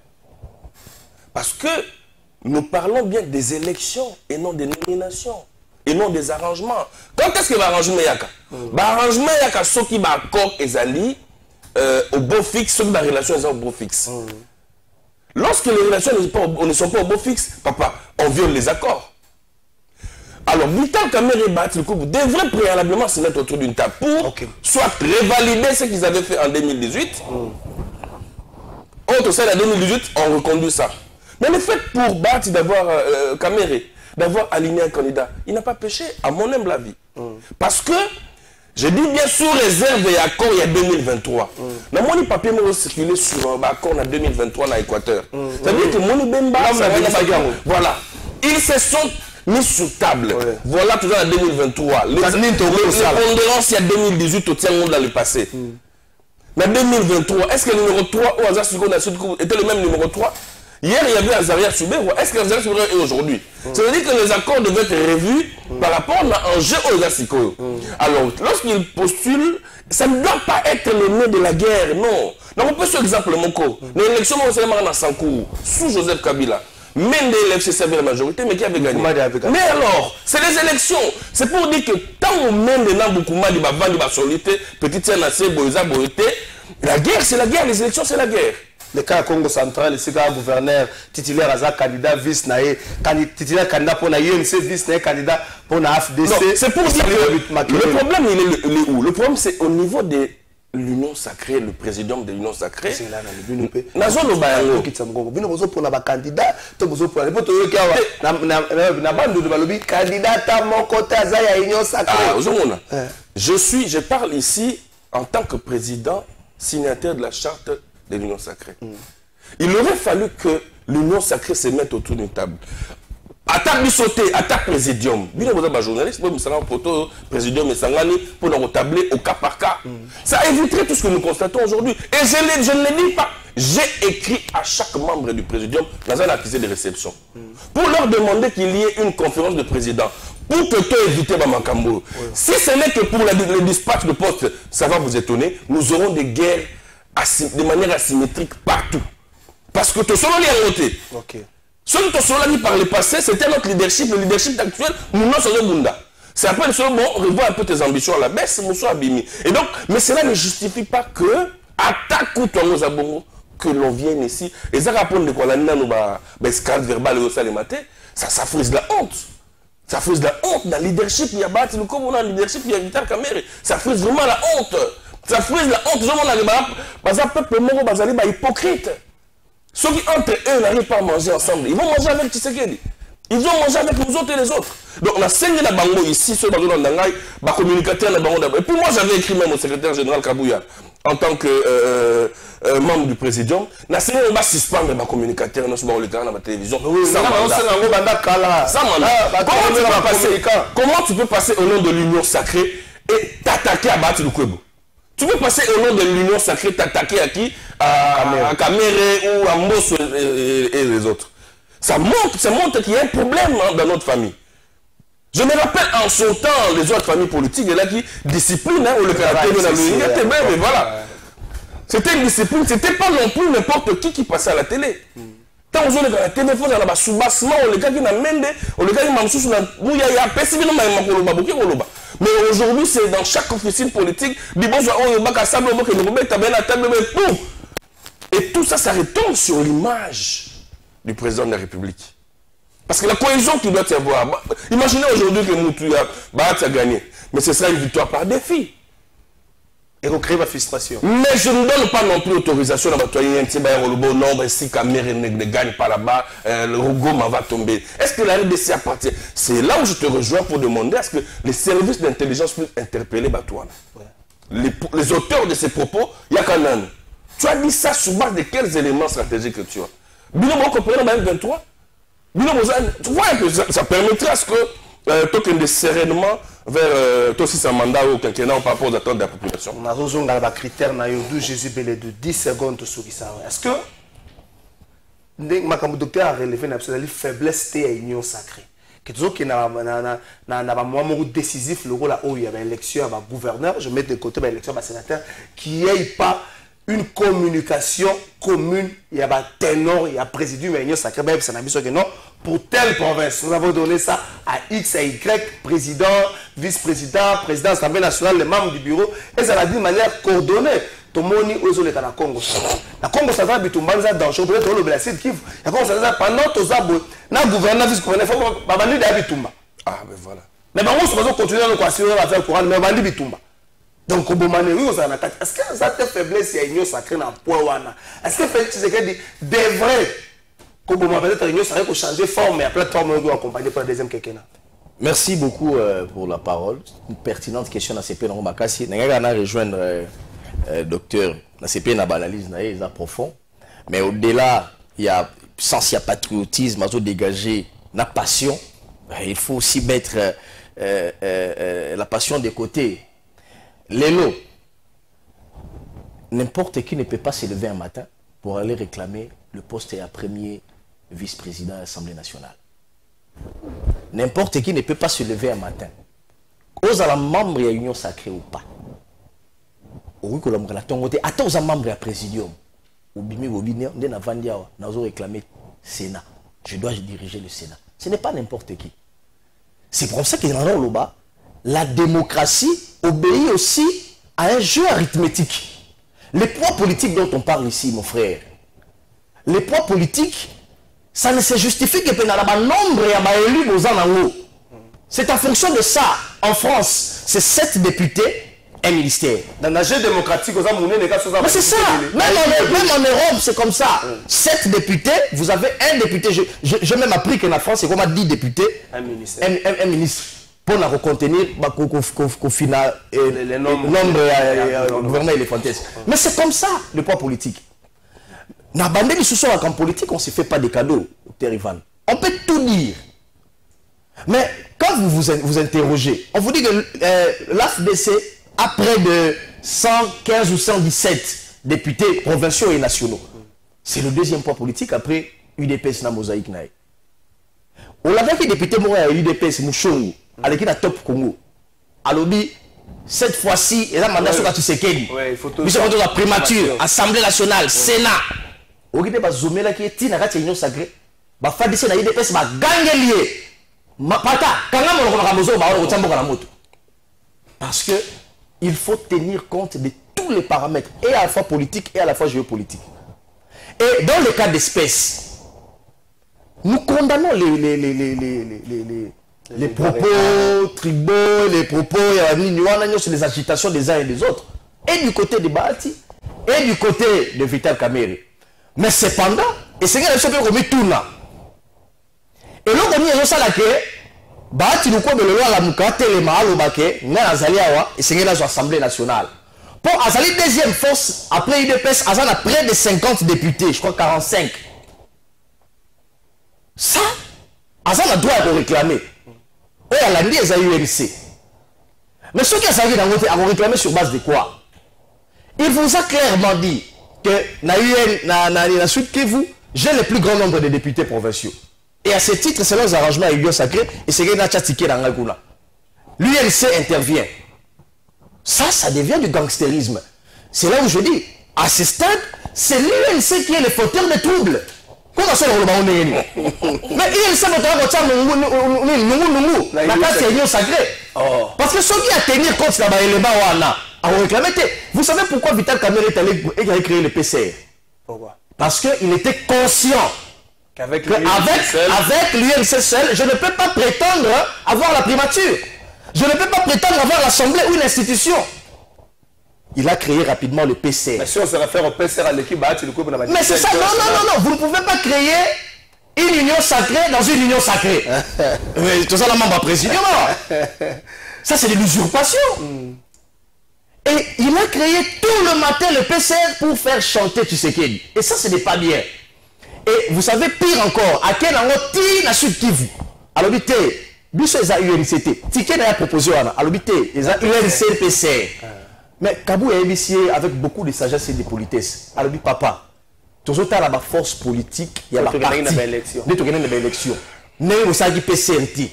Parce que nous parlons bien des élections et non des nominations. Et non des arrangements. Quand est-ce que l'arrangement yaka? L'arrangement yaka, ceux qui m'accordent ezali au beau fixe, ceux qui ont relation au beau fixe. Lorsque les relations ne sont pas au beau fixe, papa, on viole les accords. Alors, Alors, Vital Kamerhe et Bahati Lukubu devraient préalablement se mettre autour d'une table pour soit révalider ce qu'ils avaient fait en 2018. Au sein de 2018, on reconduit ça. Mais le fait pour Bahati d'avoir Kamerhe, d'avoir aligné un candidat, il n'a pas péché, à mon humble avis. Parce que, je dis bien sous réserve et accord, il y a 2023. Mais mon papier m'a circulé sur un accord en 2023 dans l'Équateur. Ça veut dire que mon Bemba, voilà. Ils se sont mis sur table. Voilà, toujours en 2023. Les pondérances, il y a 2018, au tient monde dans le passé. Mais 2023, est-ce que le numéro 3 au hasard était le même numéro 3? Hier, il y avait Azaria Soubé. Est-ce que Azaria Soubé est aujourd'hui? Ça veut dire que les accords devaient être revus par rapport à un jeu aux Asiko. Alors, lorsqu'il postule, ça ne doit pas être le nez de la guerre, non. Donc, on peut sur exemple mon co. L'élection, on s'est marqué dans Sankou, sous Joseph Kabila. Même des élections, c'est la majorité, mais qui avait gagné. Mais alors, c'est les élections. C'est pour dire que tant on mène des noms beaucoup mal, de la solité, petite nation, boïsa, boïté, la guerre, c'est la guerre, les élections, c'est la guerre. Le cas Congo central, c'est un gouverneur titulaire à candidat vice naé, titulaire candidat pour la UNC, vice naé candidat pour la FDC. C'est pour dire que le problème, il est où? Le problème, c'est au niveau de l'union sacrée, le président de l'union sacrée. C'est là, dans le but. Nazo no bayango. Bino bozo pour la candidat, to bozo pour la poto yoka na bande de balobi candidat à mon côté à l'union sacrée. Je parle ici en tant que président signataire de la charte de l'union sacrée. Il aurait fallu que l'union sacrée se mette autour d'une table. Attaque bisauté, attaque présidium. Bien vous avez journaliste, vous avez un présidium et sangani pour nous tabler au cas par cas. Ça éviterait tout ce que nous constatons aujourd'hui. Et je ne le dis pas. J'ai écrit à chaque membre du présidium dans un accusé de réception pour leur demander qu'il y ait une conférence de président pour que tout éviter Bamakambo. Si ce n'est que pour le dispatch de poste, ça va vous étonner, nous aurons des guerres de manière asymétrique partout. Parce que tout cela est noté. Ce que tout cela dit par le passé, c'était notre leadership. Le leadership actuel, nous n'en sommes Bunda. C'est après le seul bon, revois un peu tes ambitions à la baisse, nous sommes abîmés. Et donc, mais cela ne justifie pas que, attaque ou toi nous abonnons, que l'on vienne ici. Et ça répond de quoi la nana nous escalade verbale au matin, ça frise de la honte. Ça frise de la honte. Dans le leadership, il y a Bahati Lukubu, dans le leadership, il y a Vital Kamerhe. Ça frise vraiment la honte. Ça frise la honte. Parce que le peuple moro bazali ba hypocrite. Ceux qui entre eux n'arrivent pas à manger ensemble. Ils vont manger avec Tshisekedi. Ils vont manger avec nous autres et les autres. Donc on a saigné la bango ici, ceux qui sont dans Nangaï, bah communicateur la bango d'abord. Et puis moi j'avais écrit même au secrétaire général Kabouya en tant que membre du présidium. On a saigné on va suspendre ma communicateur dans la télévision. Comment tu peux passer au nom de l'union sacrée et t'attaquer à Bahati Lukubu? Tu peux passer au nom de l'union sacrée, t'attaquer à qui? À Kamerhe ou à Mbosso et les autres. Ça montre qu'il y a un problème dans notre famille. Je me rappelle en son temps, les autres familles politiques, il y en a qui disciplinent le caractère de la l'unité. Mais voilà. C'était une discipline, c'était pas non plus n'importe qui passait à la télé. Tant que vous avez la télé, vous avez un sous-bassement, on gars qui n'a même on les gars qui m'ont sous il y a spécifiquement mais aujourd'hui, c'est dans chaque officine politique, et tout ça, ça retombe sur l'image du président de la République. Parce que la cohésion qu'il doit y avoir, imaginez aujourd'hui que Moutou a gagné, mais ce sera une victoire par défi. Et vous créez ma frustration. Mais je ne donne pas non plus autorisation à ma toyer un petit non, si Kamerhe ne gagne pas là-bas, le Rogoma va tomber. Est-ce que la RDC appartient? C'est là où je te rejoins pour demander à ce que les services d'intelligence puissent interpeller Batouane. Les auteurs de ces propos, Yakanan. Tu as dit ça sur base de quels éléments stratégiques que tu as? Binomo comprenant dans 23. Tu vois que ça permettrait à ce que token de sereinement vers toi aussi c'est un mandat au quinquennat par rapport aux attentes de la population. On a raison dans les critères de Jésus Belé de 10 secondes sur ça. Est-ce que le docteur a relevé la faiblesse de l'union sacrée? Que tout qui n'a pas moment décisif le rôle où il y avait élection à gouverneur, je mets de côté l'élection à sénateur qui n'ait pas une communication commune, il y a un ténor, il y a un présidium, il y a une union sacrée, mais ça n'a pas que non, pour telle province. Nous avons donné ça à X, à Y, président, vice-président, président de l'Assemblée nationale, les membres du bureau, et ça l'a dit de manière coordonnée. Tout le monde est dans le Congo. La Congo central, il y a un danger, peut-être le Brésil, il y a un Congo central, pendant tout ça, le gouverneur, vice-gouverneur, il faut que ah, mais voilà. Mais bango so bazo continuer à assurer la faire courant mais bandi bitumba. Donc Obomane oui on a na est-ce que ça te faiblesse ya union sacrée na point wana? Est-ce que Félix Tshisekedi devrait Obomane peut-être union sacrée pour changer forme et après plateforme pour accompagner pour la deuxième quinquennat? Merci beaucoup pour la parole. Une pertinente question dans CP Nango Makassi. N'engagez pas rejoindre docteur dans CP na analyse na est profond. Mais au-delà, il y a sens, il y a patriotisme, à dégager la passion. Il faut aussi mettre la passion de côté. Lélo, n'importe qui ne peut pas se lever un matin pour aller réclamer le poste à premier vice-président de l'Assemblée nationale. N'importe qui ne peut pas se lever un matin. Aux membres de l'Union sacrée ou pas. Au que l'homme attends aux membres de la présidium. Au bimi au bini on a vendu nous réclamé Sénat. Je dois diriger le Sénat. Ce n'est pas n'importe qui. C'est pour ça que dans le bas, la démocratie obéit aussi à un jeu arithmétique. Les poids politiques dont on parle ici, mon frère, les poids politiques, ça ne se justifie que pendant le nombre d'élus aux en. C'est en fonction de ça. En France, c'est 7 députés, un ministère. Dans le jeu démocratique, mais c'est ça. Même en Europe, c'est comme ça. 7 députés, vous avez un député. J'ai même appris qu'en France, c'est comme 10 députés, un ministre. Pour nous contenir qu'au final, le nombre gouvernement éléphantisme. Mais c'est comme ça, le poids politique. Dans la bande de en politique, on ne se fait pas des cadeaux, Dr Ivan. On peut tout dire. Mais quand vous interrogez, on vous dit que l'AFDC a près de 115 ou 117 députés provinciaux et nationaux. C'est le deuxième poids politique après UDPS na mosaïque. On l'a vu que député Moura à UDPS, Mouchongo, à l'équipe de Top Congo. Alors, cette fois-ci, il y a un mandat sur Tshisekedi. Il faut la primature, Assemblée nationale, Sénat. Au Guinée, il y a une union sacrée. Il y a une UDPS, il y a parce que il faut tenir compte de tous les paramètres, et à la fois politiques et à la fois géopolitiques. Et dans le cas d'espèce, nous condamnons les propos tribaux, les propos sur les agitations des uns et des autres, et du côté de Bahati, et du côté de Vital Kamerhe. Mais cependant, et c'est que les gens qui tournent. Et là, on a ça là que Bahati nous connaît le loi la mukate le mahalo bake na azali awa et c'est l'Assemblée nationale. Pour azali deuxième force après UDPS azana près de 50 députés, je crois 45. Ça, azana doit de réclamer. Et à la nuit, ils ont UNC. Mais ceux qui ont réclamé sur base de quoi? Il vous a clairement dit que na Sud Kivu, j'ai le plus grand nombre de députés provinciaux. Et à ce titre, selon les arrangements à l'Union sacrée, et c'est qu'il a tchatiqué dans l'Anguna. L'UNC intervient. Ça devient du gangstérisme. C'est là où je dis, à ce stade, c'est l'UNC qui est le fauteur de troubles. Comment ça, le Baon n'est pas? Mais l'UNC c'est l'Union sacrée. Parce que ceux qui a tenir compte là-bas, vous savez pourquoi Vital Kamerhe a créé le PCR? Pourquoi? Parce qu'il était conscient qu'avec l'UNC seul, je ne peux pas prétendre avoir la primature. Je ne peux pas prétendre avoir l'Assemblée ou une institution. Il a créé rapidement le PCR. Mais si on se réfère au PCR à l'équipe, mais c'est ça, non, vous ne pouvez pas créer une union sacrée dans une union sacrée. Mais tout ça, la membre président. Ça, c'est de l'usurpation. Et il a créé tout le matin le PCR pour faire chanter Tshisekedi. Et ça, ce n'est pas bien. Et vous savez, pire encore, à quel endroit il a su Kivu. Alors, il y a UNCT. Ticket a proposé, alors il y a UNC PCR. Mais Kabou est initié avec beaucoup de sagesse et de politesse. Alors, papa, tout ça, il y a la force politique, il y a la partie. Il y a une élection. Mais vous avez PCNT.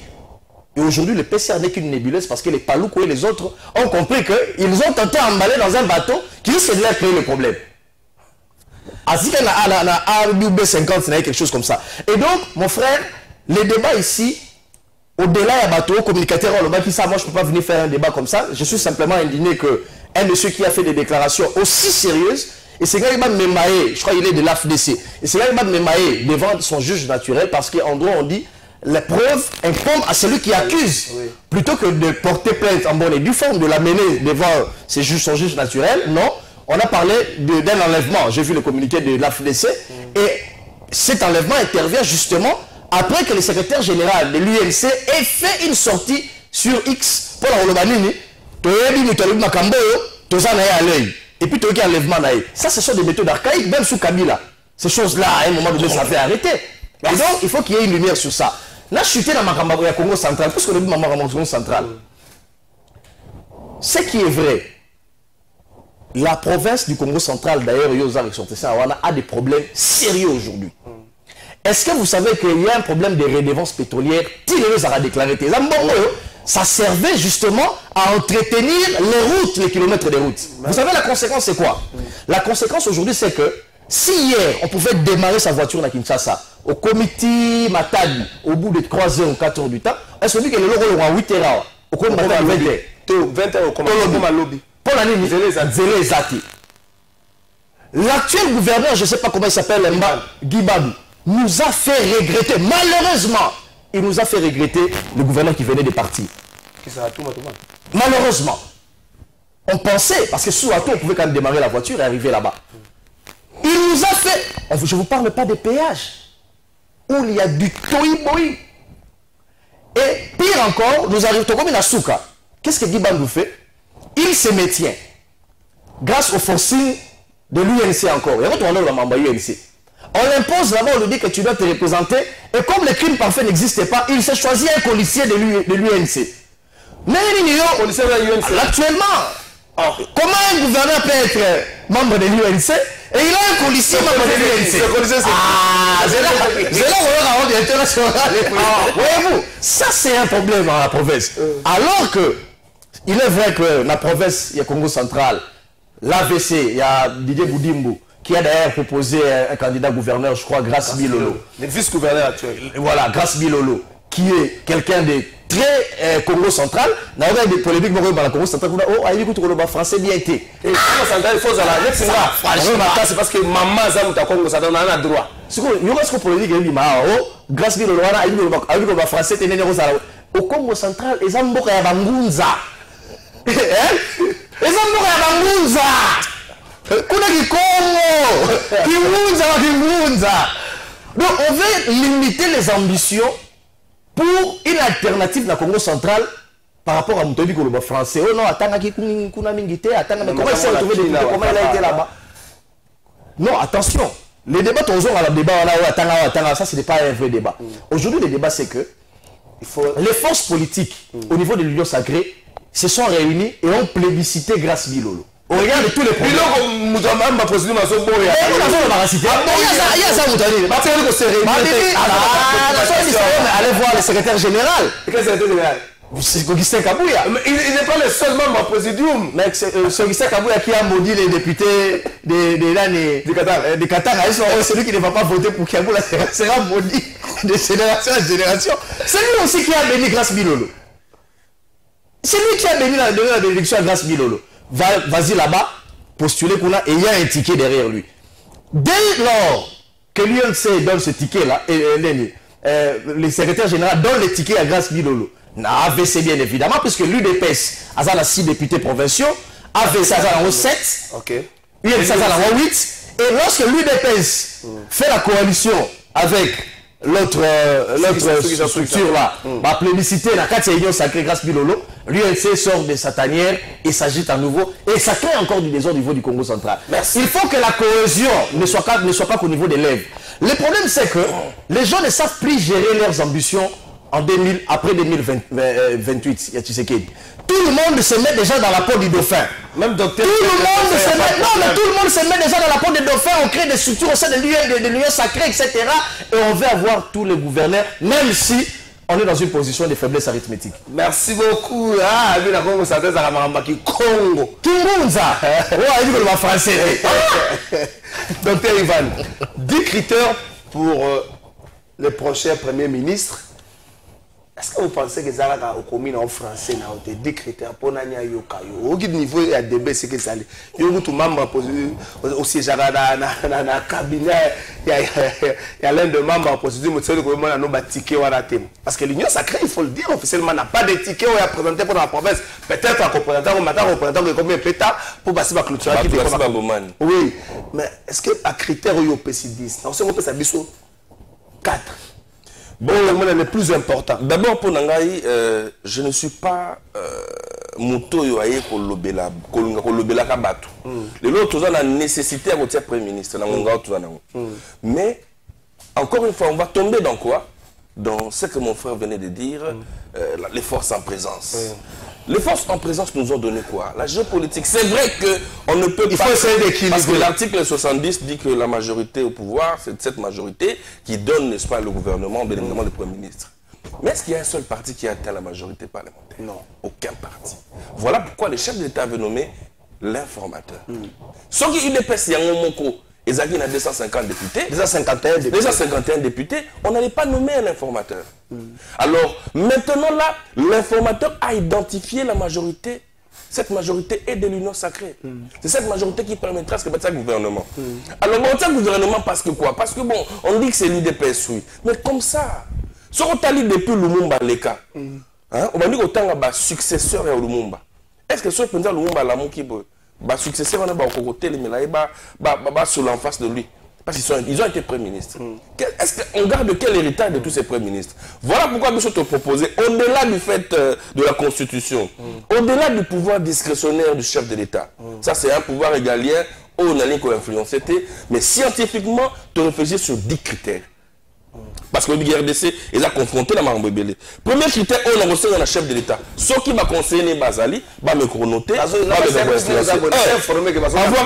Et aujourd'hui, le PCR n'est qu'une nébuleuse parce que les Paloukou et les autres ont compris qu'ils ont tenté d'emballer dans un bateau qui risque de leur créer le problème. Ainsi qu'il y a un B50, c'est quelque chose comme ça. Et donc, mon frère, les débats ici, au-delà du bateau, communicateur, moi je ne peux pas venir faire un débat comme ça. Je suis simplement indigné qu'un de ceux qui a fait des déclarations aussi sérieuses, et c'est Gagba Memae, je crois qu'il est de l'AFDC, et c'est Gagba Memae devant son juge naturel parce qu'en droit on dit la preuve incombe à celui qui accuse. Plutôt que de porter plainte en bonne et due forme, de la mener devant son juge naturel, non. On a parlé d'un enlèvement. J'ai vu le communiqué de l'AFDC. Et cet enlèvement intervient justement après que le secrétaire général de l'UNC ait fait une sortie sur X pour la Rolobanini. Et puis, tu as enlèvement. Ça, ce sont des méthodes archaïques, même sous Kabila. Ces choses-là, à un moment donné, ça fait arrêter. Et donc, il faut qu'il y ait une lumière sur ça. Là, je suis dans le Congo central, puisqu'on a vu le Congo central. Ce qui est vrai, la province du Congo central, d'ailleurs, a des problèmes sérieux aujourd'hui. Est-ce que vous savez qu'il y a un problème de redevance pétrolière? Tireuse a déclaré. Ça servait justement à entretenir les routes, les kilomètres de routes. Vous savez, la conséquence, c'est quoi? La conséquence aujourd'hui, c'est que si hier, on pouvait démarrer sa voiture à Kinshasa, au comité Matadi, au bout de 3 heures ou 4 heures du temps, est-ce que le loro à 8 heures, au comité Matadi, 20 heures, comme un lobby. Pour l'année, l'actuel gouverneur, je ne sais pas comment il s'appelle, Guy Babou, nous a fait regretter, malheureusement, il nous a fait regretter le gouverneur qui venait de partir. Malheureusement. On pensait, parce que sous Ato, on pouvait quand même démarrer la voiture et arriver là-bas. Il nous a fait, je ne vous parle pas des péages, où il y a du toï-boï. Et pire encore, nous arrivons comme une Souka. Qu'est-ce que Guy Babou fait? Il se maintient, grâce au forcing de l'UNC encore. Et on l'UNC. On l'impose là-bas, on lui dit que tu dois te représenter. Et comme le crime parfait n'existait pas, il s'est choisi un policier de l'UNC. Mais actuellement, comment un gouverneur peut être membre de l'UNC et il a un policier membre de l'UNC? Voyez-vous, ça c'est un problème dans la province. Alors que, il est vrai que dans la province, il y a Congo central, l'AVC, il y a Didier Boudimbo, qui a d'ailleurs proposé un candidat gouverneur, je crois, Grace Bilolo. Le vice-gouverneur actuel. Voilà, Grace Bilolo, qui est quelqu'un de très Congo central. Dans des polémiques, dans le Congo central, oh, il écoute le français bien été. Et Congo central, il faut c'est parce que maman, ça m'a Congo central, on a droit. Ce que nous avons polémique, il dit, oh, Grace Bilolo, il écoute le français, il au Congo central, ils ont beaucoup de bangunza. Ils ont beaucoup de bangunza. Kuna Kikongo, Kimunza. Donc on veut limiter les ambitions pour une alternative dans le Congo central par rapport à Moutoli Koloba français. Oh non, attends, Kuna Mingite, attends, mais comment il s'est retrouvé depuis, comment il a été là-bas? Non, attention, les débats, toujours à la débat, attends, ça ce n'est pas un vrai débat. Aujourd'hui, le débat c'est que les forces politiques au niveau de l'Union sacrée se sont réunies et ont plébiscité Grace Bilolo. On regarde tous les problèmes. Il y a allez voir le secrétaire général. C'est Augustin Kabouya. Il n'est pas le seul membre au présidium. Mais c'est Augustin Kabouya qui a maudit les députés de Qatar. Celui qui ne va pas voter pour Kabouya sera maudit de génération en génération. C'est lui aussi qui a béni Grace Bilolo. C'est lui qui a béni la bénédiction à Grace Bilolo. Vas-y là-bas, postuler qu'on a et il y a un ticket derrière lui. Dès lors que l'UNC donne ce ticket-là, le secrétaire général donne le ticket à Grace Bilolo. AVC bien évidemment, puisque l'UDPS a 6 députés provinciaux, AVC a 7, UNC a 8, et lorsque l'UDPS fait la coalition avec l'autre structure là, va plébisciter la 4e union sacrée Grace Bilolo, l'UNC sort de sa tanière et s'agite à nouveau et ça crée encore du désordre au niveau du Congo central. Merci. Il faut que la cohésion ne soit pas qu'au niveau des lèvres. Le problème c'est que les gens ne savent plus gérer leurs ambitions après 2028. Tout le monde se met déjà dans la peau du dauphin. Même docteur. Tout le monde se met déjà dans la peau du dauphin. On crée des structures au sein de l'union sacrée, etc. Et on veut avoir tous les gouverneurs, même si on est dans une position de faiblesse arithmétique. Merci beaucoup. Ah, la Congo central, ça va Congo. Kimbunza. Ouais, il veut le français. Docteur Ivan, 10 critères pour le prochain Premier ministre Est-ce que vous pensez que ça va au commun en français na te décréter pour nanya yoka yo au niveau ya DB c'est que ça yo tout membre aussi jara na cabinet ya l'un de membres procédure monsieur ko mona no ba ticket wala tem parce que l'union sacrée il faut le dire officiellement n'a pas de ticket ou à présenter pour la province peut-être un représentant ou matin représentant que combien péta pour passer ba clôturer qui oui mais est-ce que à critère yo PC10 on sait qu'on peut ça biso 4. Bon, le plus important. D'abord, pour Nangaï, je ne suis pas moto yoaye kolobela kabatu. Les autres ont la nécessité à votre premier ministre. Mais encore une fois, on va tomber dans quoi? Dans ce que mon frère venait de dire, les forces en présence. Les forces en présence nous ont donné quoi? La géopolitique. C'est vrai qu'on ne peut pas... Il faut essayer d'équilibrer. Parce que l'article 70 dit que la majorité au pouvoir, c'est cette majorité qui donne, n'est-ce pas, le gouvernement, bien évidemment, le Premier ministre. Mais est-ce qu'il y a un seul parti qui a atteint la majorité parlementaire? Non. Aucun parti. Voilà pourquoi le chef d'État avait nommé l'informateur. Sauf qu'il y a des ils ont 250 députés. 251 députés. On n'allait pas nommer un informateur. Alors, maintenant là, l'informateur a identifié la majorité. Cette majorité est de l'union sacrée. C'est cette majorité qui permettra ce que c'est un gouvernement. Alors, bon, c'est un gouvernement parce que quoi? Parce que bon, on dit que c'est l'UDPS, oui. Mais comme ça, ce qu'on a dit depuis Lumumba, les cas, on va dire qu'autant il y a successeur à Lumumba. Est-ce que ce que Lumumba l'a mon qui peut? Bah successeur on a bah côté les bah sur l'en face de lui parce qu'ils ont été premiers ministres. Est-ce qu'on garde quel héritage de tous ces premiers ministres? Voilà pourquoi nous sommes proposés au-delà du fait de la constitution, au-delà du pouvoir discrétionnaire du chef de l'État. Ça c'est un pouvoir égalien où on a influencé, mais scientifiquement tu réfléchis sur 10 critères. Parce que le RDC, ils ont confronté la Marambé Belé. Premier critère, on a reçu un chef de l'État. Ce qui m'a conseillé les Bazali, va me chronoter, avoir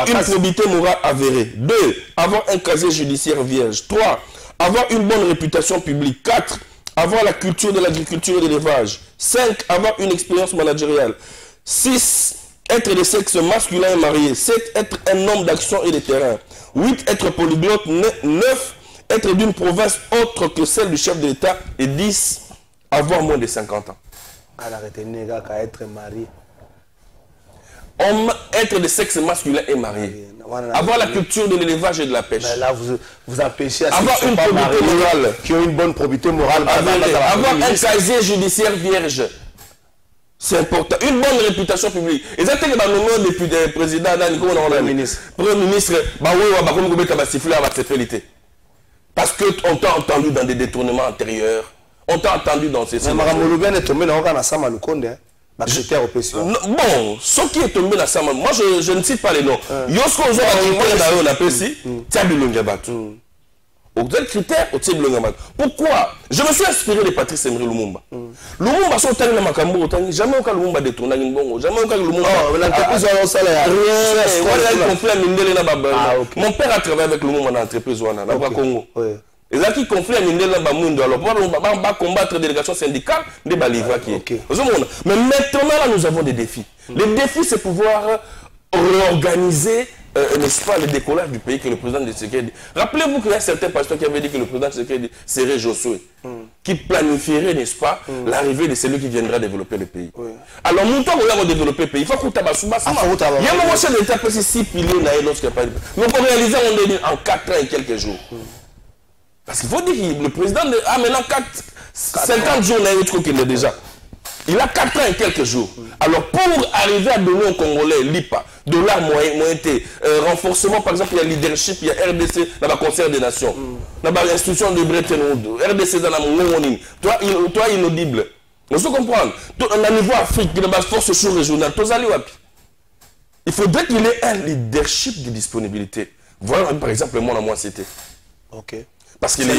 une probité morale avérée. 2. Avoir un casier judiciaire vierge. 3. Avoir une bonne réputation publique. 4. Avoir la culture de l'agriculture et de l'élevage. 5. Avoir une expérience managériale. 6. Être de sexe masculin et marié. 7. Être un homme d'action et de terrain. 8. Être polyglotte. 9. Être d'une province autre que celle du chef de l'État. Et 10. Avoir moins de 50 ans. Être marié. Homme, être de sexe masculin et marié. Avoir la culture de l'élevage et de la pêche. Mais là, vous empêchez à avoir une probité morale. Qui ont une bonne probité morale. Avoir un casier judiciaire vierge. C'est important. Une bonne réputation publique. Et ça, c'est que le député, président, Premier ministre, parce qu'on t'a entendu dans des détournements antérieurs. On t'a entendu dans ces... Bon, ce qui est tombé dans ça, moi je ne cite pas les noms. Yosko on a apprécié, aucun critère au type de pourquoi? Je me suis inspiré de Patrice Emery Lumumba. Lumumba sont allés dans Makambo, jamais aucun Lumumba détourné une bongo, jamais aucun Lumumba. Mon père a travaillé avec Lumumba dans l'entreprise Wana, dans le Congo. Et là qui conflit à Mindela Bamundo, alors on va combattre les délégations syndicales de Baliva qui est. Mais maintenant là nous avons des défis. Les défis c'est pouvoir réorganiser n'est-ce pas, le décollage du pays que le président de Tshisekedi. Rappelez-vous qu'il y a certains pasteurs qui avaient dit que le président de Tshisekedi serait Josué, qui planifierait, n'est-ce pas, l'arrivée de celui qui viendra développer le pays. Alors, nous, quand on a développé le pays, il faut qu'on tabasse. Il y a un moment où l'État peut se 6 piliers lorsqu'il n'y a pas de... Mais pour réaliser, on est en 4 ans et quelques jours. Parce qu'il faut dire que le président a maintenant 50 jours, qu'il est déjà. Il a 4 ans et quelques jours. Alors, pour arriver à donner aux Congolais l'IPA, dollar moyenté, renforcement, par exemple, il y a leadership, il y a RDC dans le concert des nations, dans l'institution de Bretton Woods, RDC dans la Mongolie, toi inaudible. Nous faut comprendre. On a niveau Afrique, dans la force sous-régionale, il faudrait qu'il ait un leadership de disponibilité. Voilà, par exemple, moi, moi, c'était. Ok. Parce qu'il est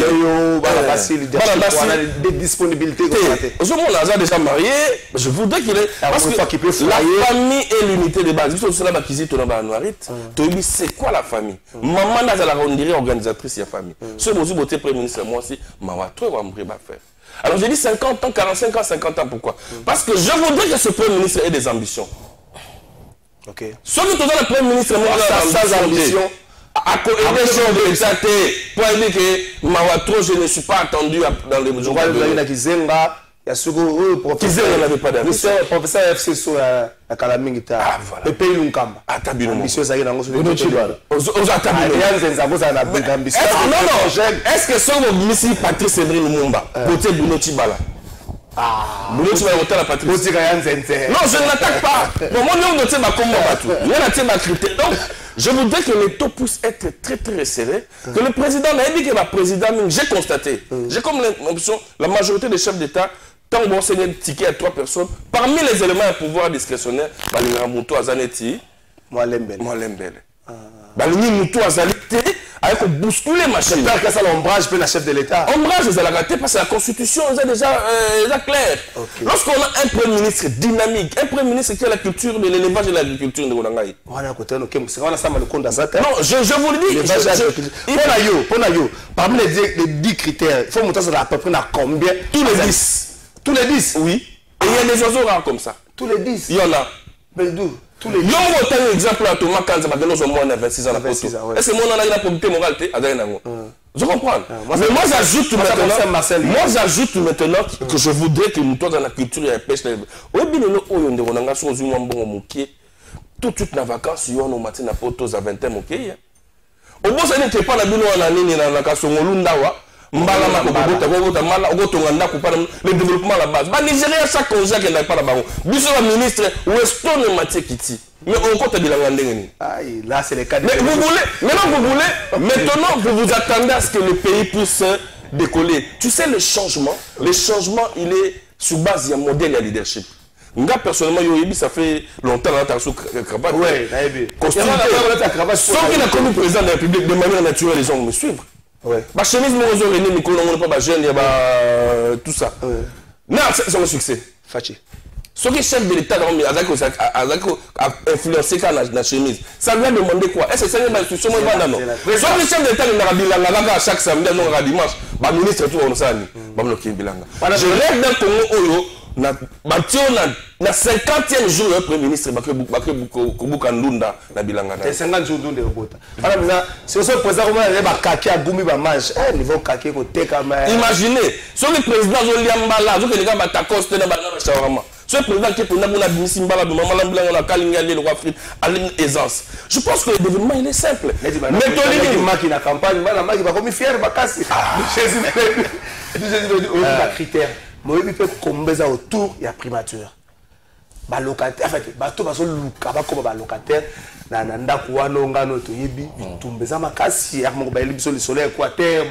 des disponibilités. Aujourd'hui, on a déjà marié. Je voudrais qu'il ait. Parce que la famille est l'unité de base. C'est quoi la famille? Maman n'a la rendirie organisatrice de la famille. Ce que vous Premier ministre, moi aussi, faire. Alors j'ai dit 50 ans, 45 ans, 50 ans. Pourquoi? Parce que je voudrais que ce Premier ministre ait des ambitions. Ok. Sauf que le Premier ministre, moi, sans ambition. À côté de ça, pour dire que Mawatro, je ne suis pas attendu dans les jours. y a ce que professeur n'avait pas d'avis. Professeur FC sur la Kalamingi. Ah, voilà. Le pays Lunkamba. Ah, t'as bien ambitieux, ça y est, dans le Non, non. Est-ce que ça va missi Patrice Emery Lumumba côté Bruno Tibala? Bruno Tibala côté la Patrice. Non, je ne l'attaque pas. Bon, moi, non, c'est ma combat tout. Il ma critère. Donc, je voudrais que les taux puissent être très très serrés. Que le président n'a dit que le président, j'ai constaté. J'ai comme l'impression, la majorité des chefs d'État, tant qu'on s'est un ticket à 3 personnes, parmi les éléments à pouvoir discrétionnaire, Balinga Moutou Azaneti, Moalembele. Balinga Moutou Azaneti, avec bousculer ma chef. J'espère que ça l'ombrage peut la chef de l'État. Ombrage, ils ont raté parce que la Constitution est déjà claire. Lorsqu'on a un Premier ministre dynamique, un Premier ministre qui a la culture de l'élevage et de l'agriculture de Ronangaï. Non, je vous le dis. Parmi les 10 critères, il faut monter à peu près à combien? Tous les 10. Tous les 10? Oui. Et il y a des oiseaux rares comme ça. Tous les 10? Il y en a. Tous les 10. Il y a un exemple à Thomas Kanza, parce que nous avons 26 ans. Est-ce que moi, on a une probabilité morale? Je comprends. Mais moi, j'ajoute maintenant que je voudrais que nous, dans la culture et la pêche, tout de suite, dans les vacances, il y a un matin à Portos à 20 ans. Au bout, ça n'est pas la bino à la ligne, dans la Kassongolundawa. Le développement à la base. Nigeria, chaque congé qui n'a pas la baron. Monsieur le ministre, Weston Mathieu Kiti. Mais on compte bien la là, c'est le cas de. Mais maintenant, vous vous attendez à ce que le pays puisse décoller. Tu sais, le changement, il est sur base d'un modèle de leadership. Moi, personnellement, ça fait longtemps que je suis cravate. Oui, sauf qu'il a connu le président de la République de manière naturelle, les gens vont me suivre. Ouais. Ma chemise, mon réseau, René, Nicolas, on n'a pas jeune, il y a tout ça. Non, c'est un succès. Fachi. Ce qui est chef de l'État a influencé la chemise. Ça lui a demandé quoi? Est-ce que c'est une institution? Non. Ce qui est chef de l'État, il a chaque samedi, un dimanche. Le ministre, tout le monde. Je rêve d'un Congo, na 50e jour le premier ministre Kubuka Ndunda na bilanga na 50 jours de robota. Alors maintenant si ce président comment il va kaki à gumi ba mange niveau kaki ko teka mais imaginez ce le président Zoliambala zo que les gars batakoste na bana shawarma ce président qui pour na buna bimisi mbala do mama lambila na kalinga le roi Afrique à l'aisance. Je pense que le développement il est simple. Mais Tolini maki na campagne bana maki ba comme fier ba kasi. Jésus la critère. Moi, je peux combler autour, il y a primature. Les locataires, en fait, les locataires, le soleil équateur,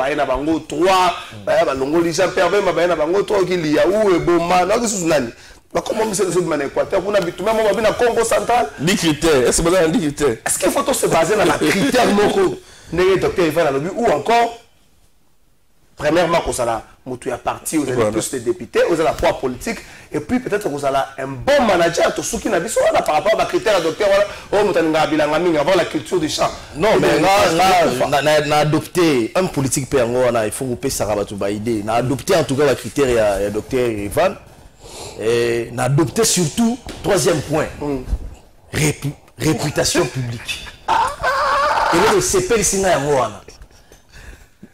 est-ce qu'il faut se baser dans la critère ou encore premièrement, vous avez un parti, vous avez plus de députés, vous avez la poids politique, et puis peut-être vous avez un bon manager, tout ce qui n'a pas par rapport à la critère docteur, avoir la culture du champ. Non, mais on a adopté un politique, il faut couper ça, on a adopté en tout cas la critère du docteur Ivan, et on a adopté surtout, troisième point, réputation publique. Et le CP, c'est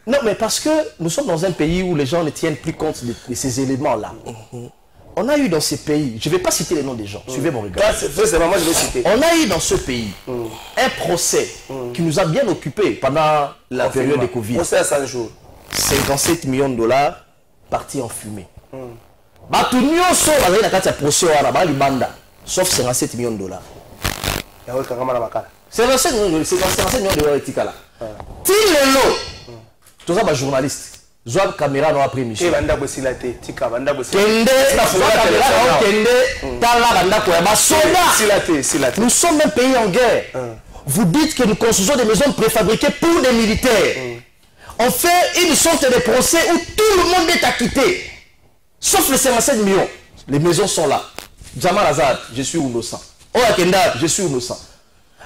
non, mais parce que nous sommes dans un pays où les gens ne tiennent plus compte de ces éléments-là. On a eu dans ces pays, je ne vais pas citer les noms des gens, suivez mon regard. Moi, je vais citer. On a eu dans ce pays un procès qui nous a bien occupés pendant la période de Covid. Procès à 5 jours. 57 millions de dollars partis en fumée. Sauf 57 millions de dollars. C'est 57 millions de dollars. Til le lot. Tout ça, journaliste. Zoab caméra dans après Michel. Nous sommes un pays en guerre. Vous dites que nous construisons des maisons préfabriquées pour des militaires. On fait une sorte de procès où tout le monde est acquitté. Sauf les 57 millions. Les maisons sont là. Jamal Azad, je suis innocent. Oya Kenda, je suis innocent.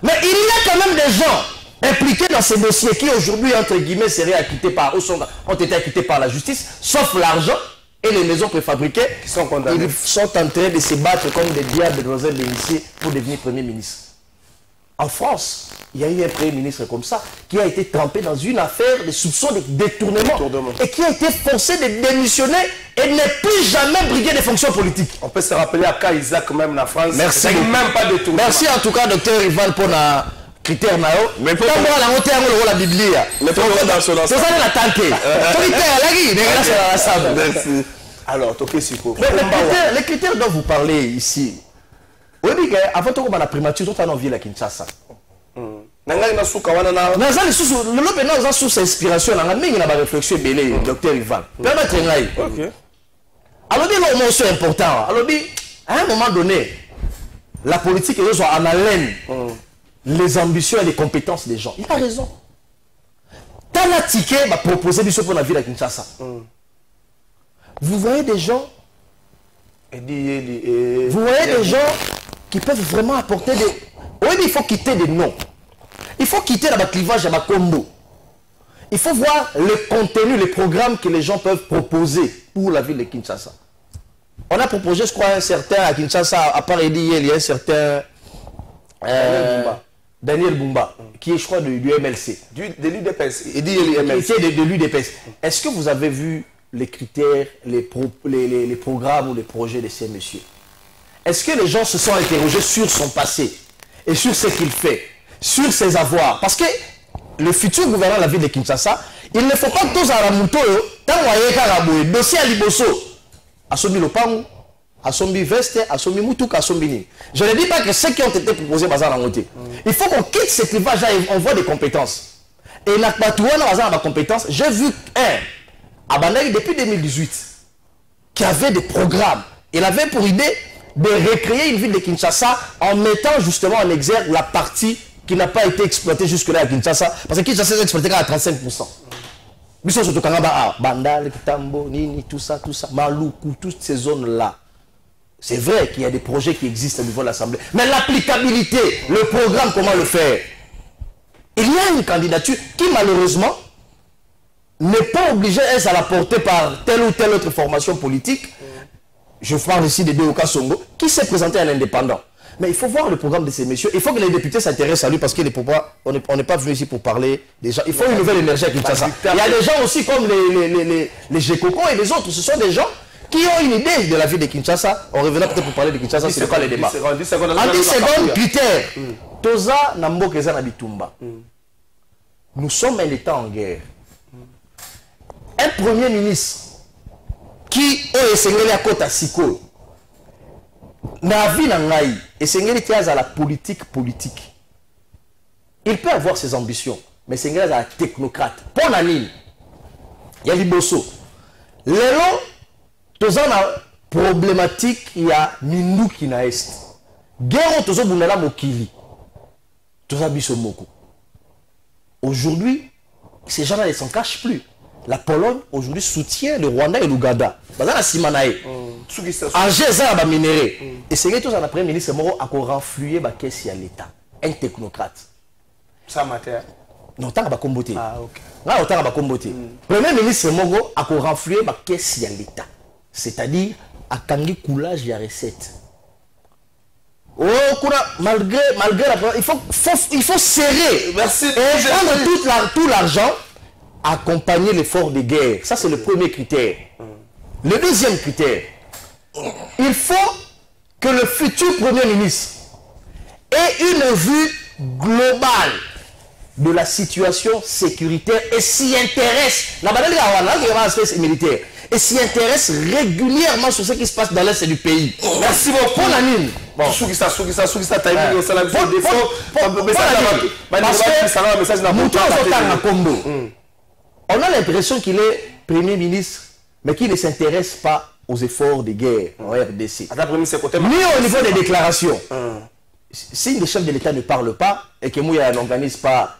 Mais il y a quand même des gens impliqués dans ces dossiers qui aujourd'hui, entre guillemets, seraient acquittés par, ont été acquittés par la justice, sauf l'argent et les maisons préfabriquées qui sont condamnés. Ils sont en train de se battre comme des diables dans un bénitier pour devenir Premier ministre. En France, il y a eu un Premier ministre comme ça qui a été trempé dans une affaire de soupçons de détournement et qui a été forcé de démissionner et ne plus jamais briguer des fonctions politiques. On peut se rappeler à Ka Isaac même en France. Merci. Même pas détournement. Merci en tout cas, docteur Ivan, pour la critère nao. Mais pour moi, la montée à la Bible. Mais pour moi, dans son ensemble. C'est ça la tante. Merci. Alors, Toké Siko. Les critères dont vous parlez ici, oui, avant de la primature, tout en ville à Kinshasa. Le sous inspiration, on a mis une réflexion belée, docteur Ivan. Permettez-moi. Alors, c'est important. Alors, à un moment donné, la politique est en haleine les ambitions et les compétences des gens. Il a raison. Tala Ticket m'a proposé du pour la ville à Kinshasa. Vous voyez des gens, vous voyez des gens qui peuvent vraiment apporter des... Oui, mais il faut quitter des noms. Il faut quitter la clivage à ma combo. Il faut voir le contenu, les programmes que les gens peuvent proposer pour la ville de Kinshasa. On a proposé, je crois, un certain à Kinshasa, à part Eddie, il y a un certain Daniel Bumba, qui est, je crois, du MLC. De l'UDPS. Eddie, de l'UDPS. Est-ce que vous avez vu les critères, les programmes ou les projets de ces messieurs? Est-ce que les gens se sont interrogés sur son passé et sur ce qu'il fait, sur ses avoirs? Parce que le futur gouverneur de la ville de Kinshasa, il ne faut pas tous à la moto, tant que dossier à Liboso, à Sombi Lopang, à Sombi Veste, à Sombi Moutouk, à Sombi Ni. Je ne dis pas que ceux qui ont été proposés bazar la montée. Il faut qu'on quitte ce clivage et on voit des compétences. Et la bazar a compétences. J'ai vu un, à Banaï depuis 2018, qui avait des programmes. Il avait pour idée de recréer une ville de Kinshasa en mettant justement en exergue la partie qui n'a pas été exploitée jusque-là à Kinshasa. Parce que Kinshasa est exploité à 35%. Bisous surtout Kangaba, Bandal, Kitambo, Nini, tout ça, Maloukou, toutes ces zones-là. C'est vrai qu'il y a des projets qui existent au niveau de l'Assemblée. Mais l'applicabilité, le programme, comment le faire? Il y a une candidature qui malheureusement n'est pas obligée à la porter par telle ou telle autre formation politique. Je parle ici de Deoka Songo, qui s'est présenté à l'indépendant. Mais il faut voir le programme de ces messieurs. Il faut que les députés s'intéressent à lui parce qu'on n'est pas venu ici pour parler des gens. Il faut une nouvelle énergie à Kinshasa. Il y a des gens aussi comme les Gécoko et les autres. Ce sont des gens qui ont une idée de la vie de Kinshasa. On reviendra peut-être pour parler de Kinshasa, c'est quoi les débats. En 10 secondes, critères. Toza Nambo Keza Nabitumba. Nous sommes un État en guerre. Un premier ministre qui est essayé à côté à Siko. Na vie nangai et Sengeli qui a la politique. Il peut avoir ses ambitions, mais Sengeli est un technocrate. Pour Nanine, il y a Liboso. Lélo, tous en a problématique, il y a Mindu qui n'a est. Guerre tous en bunala mokili. Tous en bisomoko. Aujourd'hui, ces gens-là ne s'en cachent plus. La Pologne aujourd'hui soutient le Rwanda et l'Ouganda. Bazana Simanae. Angers Zaba minéré. Et c'est tout ça, le Premier ministre Moro a renfloué la caisse à l'État. Un technocrate. Ça matin. Non, tant que comboté. Ah, ok. Là, tant que comboté. Premier ministre Moro a renfloué la caisse à l'État. C'est-à-dire, à Kangi coulage et recette. Oh, malgré la... Il faut serrer. Merci. Et prendre tout l'argent, accompagner l'effort de guerre. Ça, c'est le premier critère. Le deuxième critère, il faut que le futur Premier ministre ait une vue globale de la situation sécuritaire et s'y intéresse. Militaire. Et s'y intéresse régulièrement sur ce qui se passe dans l'Est du pays. Merci beaucoup, Nanine. On a l'impression qu'il est Premier ministre, mais qui ne s'intéresse pas aux efforts de guerre en RDC. Ni au niveau des déclarations. Si le chef de l'État ne parle pas et que Mouya n'organise pas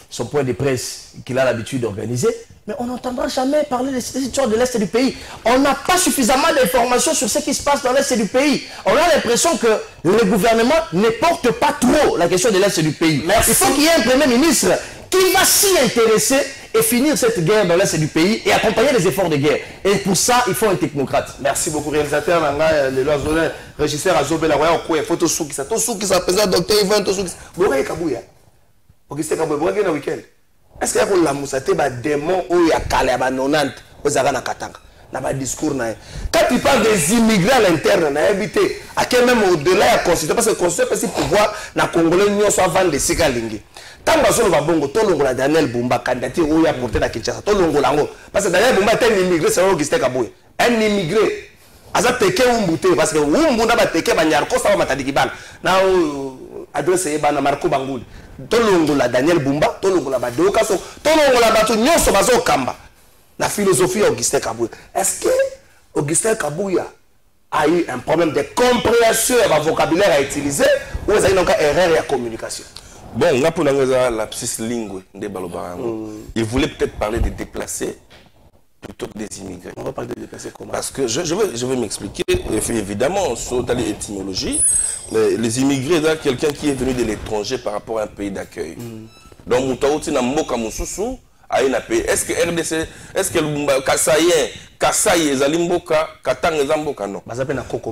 son point de presse qu'il a l'habitude d'organiser, mais on n'entendra jamais parler des situations de l'Est du pays. On n'a pas suffisamment d'informations sur ce qui se passe dans l'Est du pays. On a l'impression que le gouvernement ne porte pas trop la question de l'Est du pays. Merci. Il faut qu'il y ait un Premier ministre qui va s'y intéresser et finir cette guerre dans l'est du pays et accompagner les efforts de guerre. Et pour ça, il faut un technocrate. Merci beaucoup, réalisateur. Le régisseur Azobela, il faut tout ça. Tout ça, président docteur Ivan, tout ça. Vous voyez Kabouya. Augustin Kabouya, vous voyez le week-end. Est-ce qu'il y a un démon où il y a Calais, 90, aux Arana Katanga? Dans discours. Quand tu parles des immigrés à l'interne, on a habité, à quel même au-delà de la Constitution, parce que la Constitution peut pouvoir, na Congolais, nous sommes avant de Sikalingi. Tant que nous avons bongo, Daniel Bumba, candidature où il a porté la Kinshasa, parce que Daniel Bumba est un immigré, c'est Augustin Kabouya. Un immigré, Aza teke umbute, parce que umbunda ba teke ba nyarko sa ba matadikibana. Na adresse na Marco Bangouli. Tolongola Daniel Bumba, tolongola ba Dokaso, tolongola ba to nyonso bazo kamba. La philosophie Augustin Kabouya. Est-ce que Augustin Kabouya a eu un problème de compréhension de vocabulaire à utiliser ou est-ce qu'il y a une erreur de communication? Bon, on a pour la lapsus lingue de Balobara. Il voulait peut-être parler des déplacés plutôt que des immigrés. On va parler de déplacés comment? Parce que je vais m'expliquer. Évidemment, sur l'étymologie, les immigrés, c'est quelqu'un qui est venu de l'étranger par rapport à un pays d'accueil. Donc, Moutaouti na Mboka Moussousou. Est-ce que RDC, est-ce que Kasaï, Ezali Mboka, Katang, Ezamboka, non.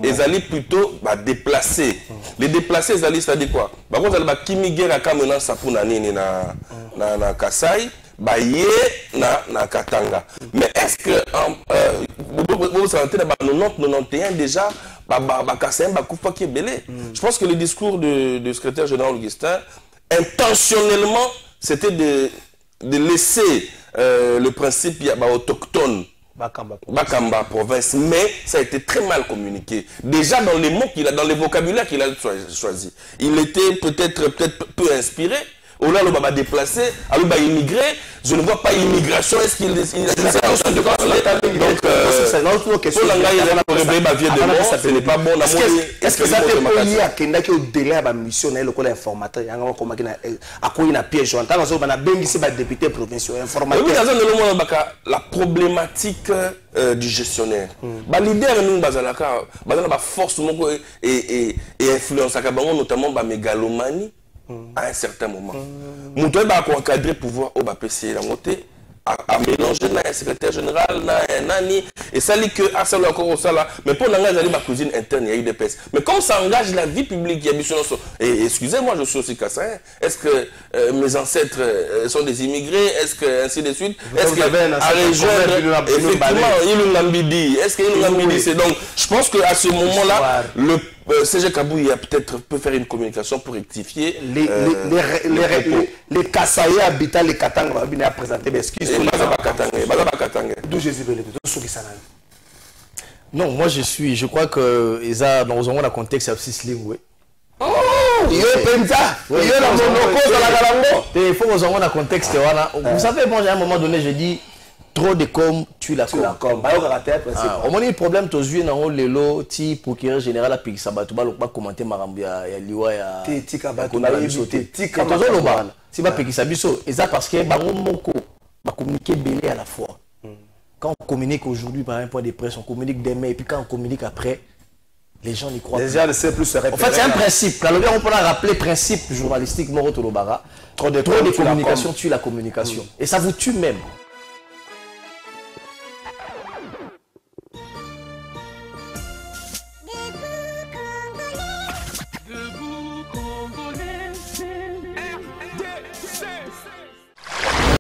Ezali plutôt déplacés. Les déplacés, Ezali, c'est-à-dire quoi? Par contre, Ezali Kimigera Kamena Sapuna Nini na Kasaï, Baye na Katanga. Mais est-ce que vous sentez dans 90-91 déjà, Kasaï, Bakoufa qui est belé? Je pense que le discours du secrétaire général Augustin, intentionnellement, c'était de laisser le principe autochtone Bakamba province, mais ça a été très mal communiqué. Déjà dans les mots qu'il a, dans les vocabulaires qu'il a choisi, il était peut-être peu inspiré. Au là, le baba déplacé, alors bah immigré, je ne vois pas immigration. Est-ce qu'il donc ce n'est pas bon. Est-ce que ça te lié à Kenda qui au délai à la mission le collège informateur il y a un comment à quoi il a piège en tant que bengi c'est ba député provincial informateur. Oui, la problématique du gestionnaire. Ba leader nous bazalaka bazala ba force moko et influence akabango notamment ba mégalomanie. À un certain moment. Moutoua va encadrer pouvoir au BPC la montée à mélanger un secrétaire général, un nani, et ça dit que à ça encore au ça là, mais pour l'engagement ma cuisine interne il y a eu des pèses. Mais comme ça engage la vie publique, il y a mission. Et excusez-moi, je suis aussi Kassaïen. Est-ce que mes ancêtres sont des immigrés? Est-ce que ainsi de suite? Est-ce que à rejoindre effectivement il Ngambidi? Est-ce qu'il Ngambidi? C'est donc je pense qu'à ce moment-là le CG Kabouya peut faire une communication pour rectifier les Kassaïens habitant les Katanga à présenter des excuses. Non, moi je crois que Eza dans un contexte abscisse ligne. Il faut que vous un contexte. Vous savez, moi à un moment donné, je dis trop de com, tu la com. Au moins, le problème, tu as vu dans le lot, tu procureur général à Pixaba, tu vas commenter Marambia, il y a Liwa, il y a si va Pixaba, et ça parce que va communiquer belé à la fois. Quand on communique aujourd'hui par un point de presse, on communique demain, et puis quand on communique après, les gens n'y croient déjà, plus. En fait, c'est un principe. On peut rappeler principe journalistique, Morotolobara. Trop de communication tue la communication. Et ça vous tue même.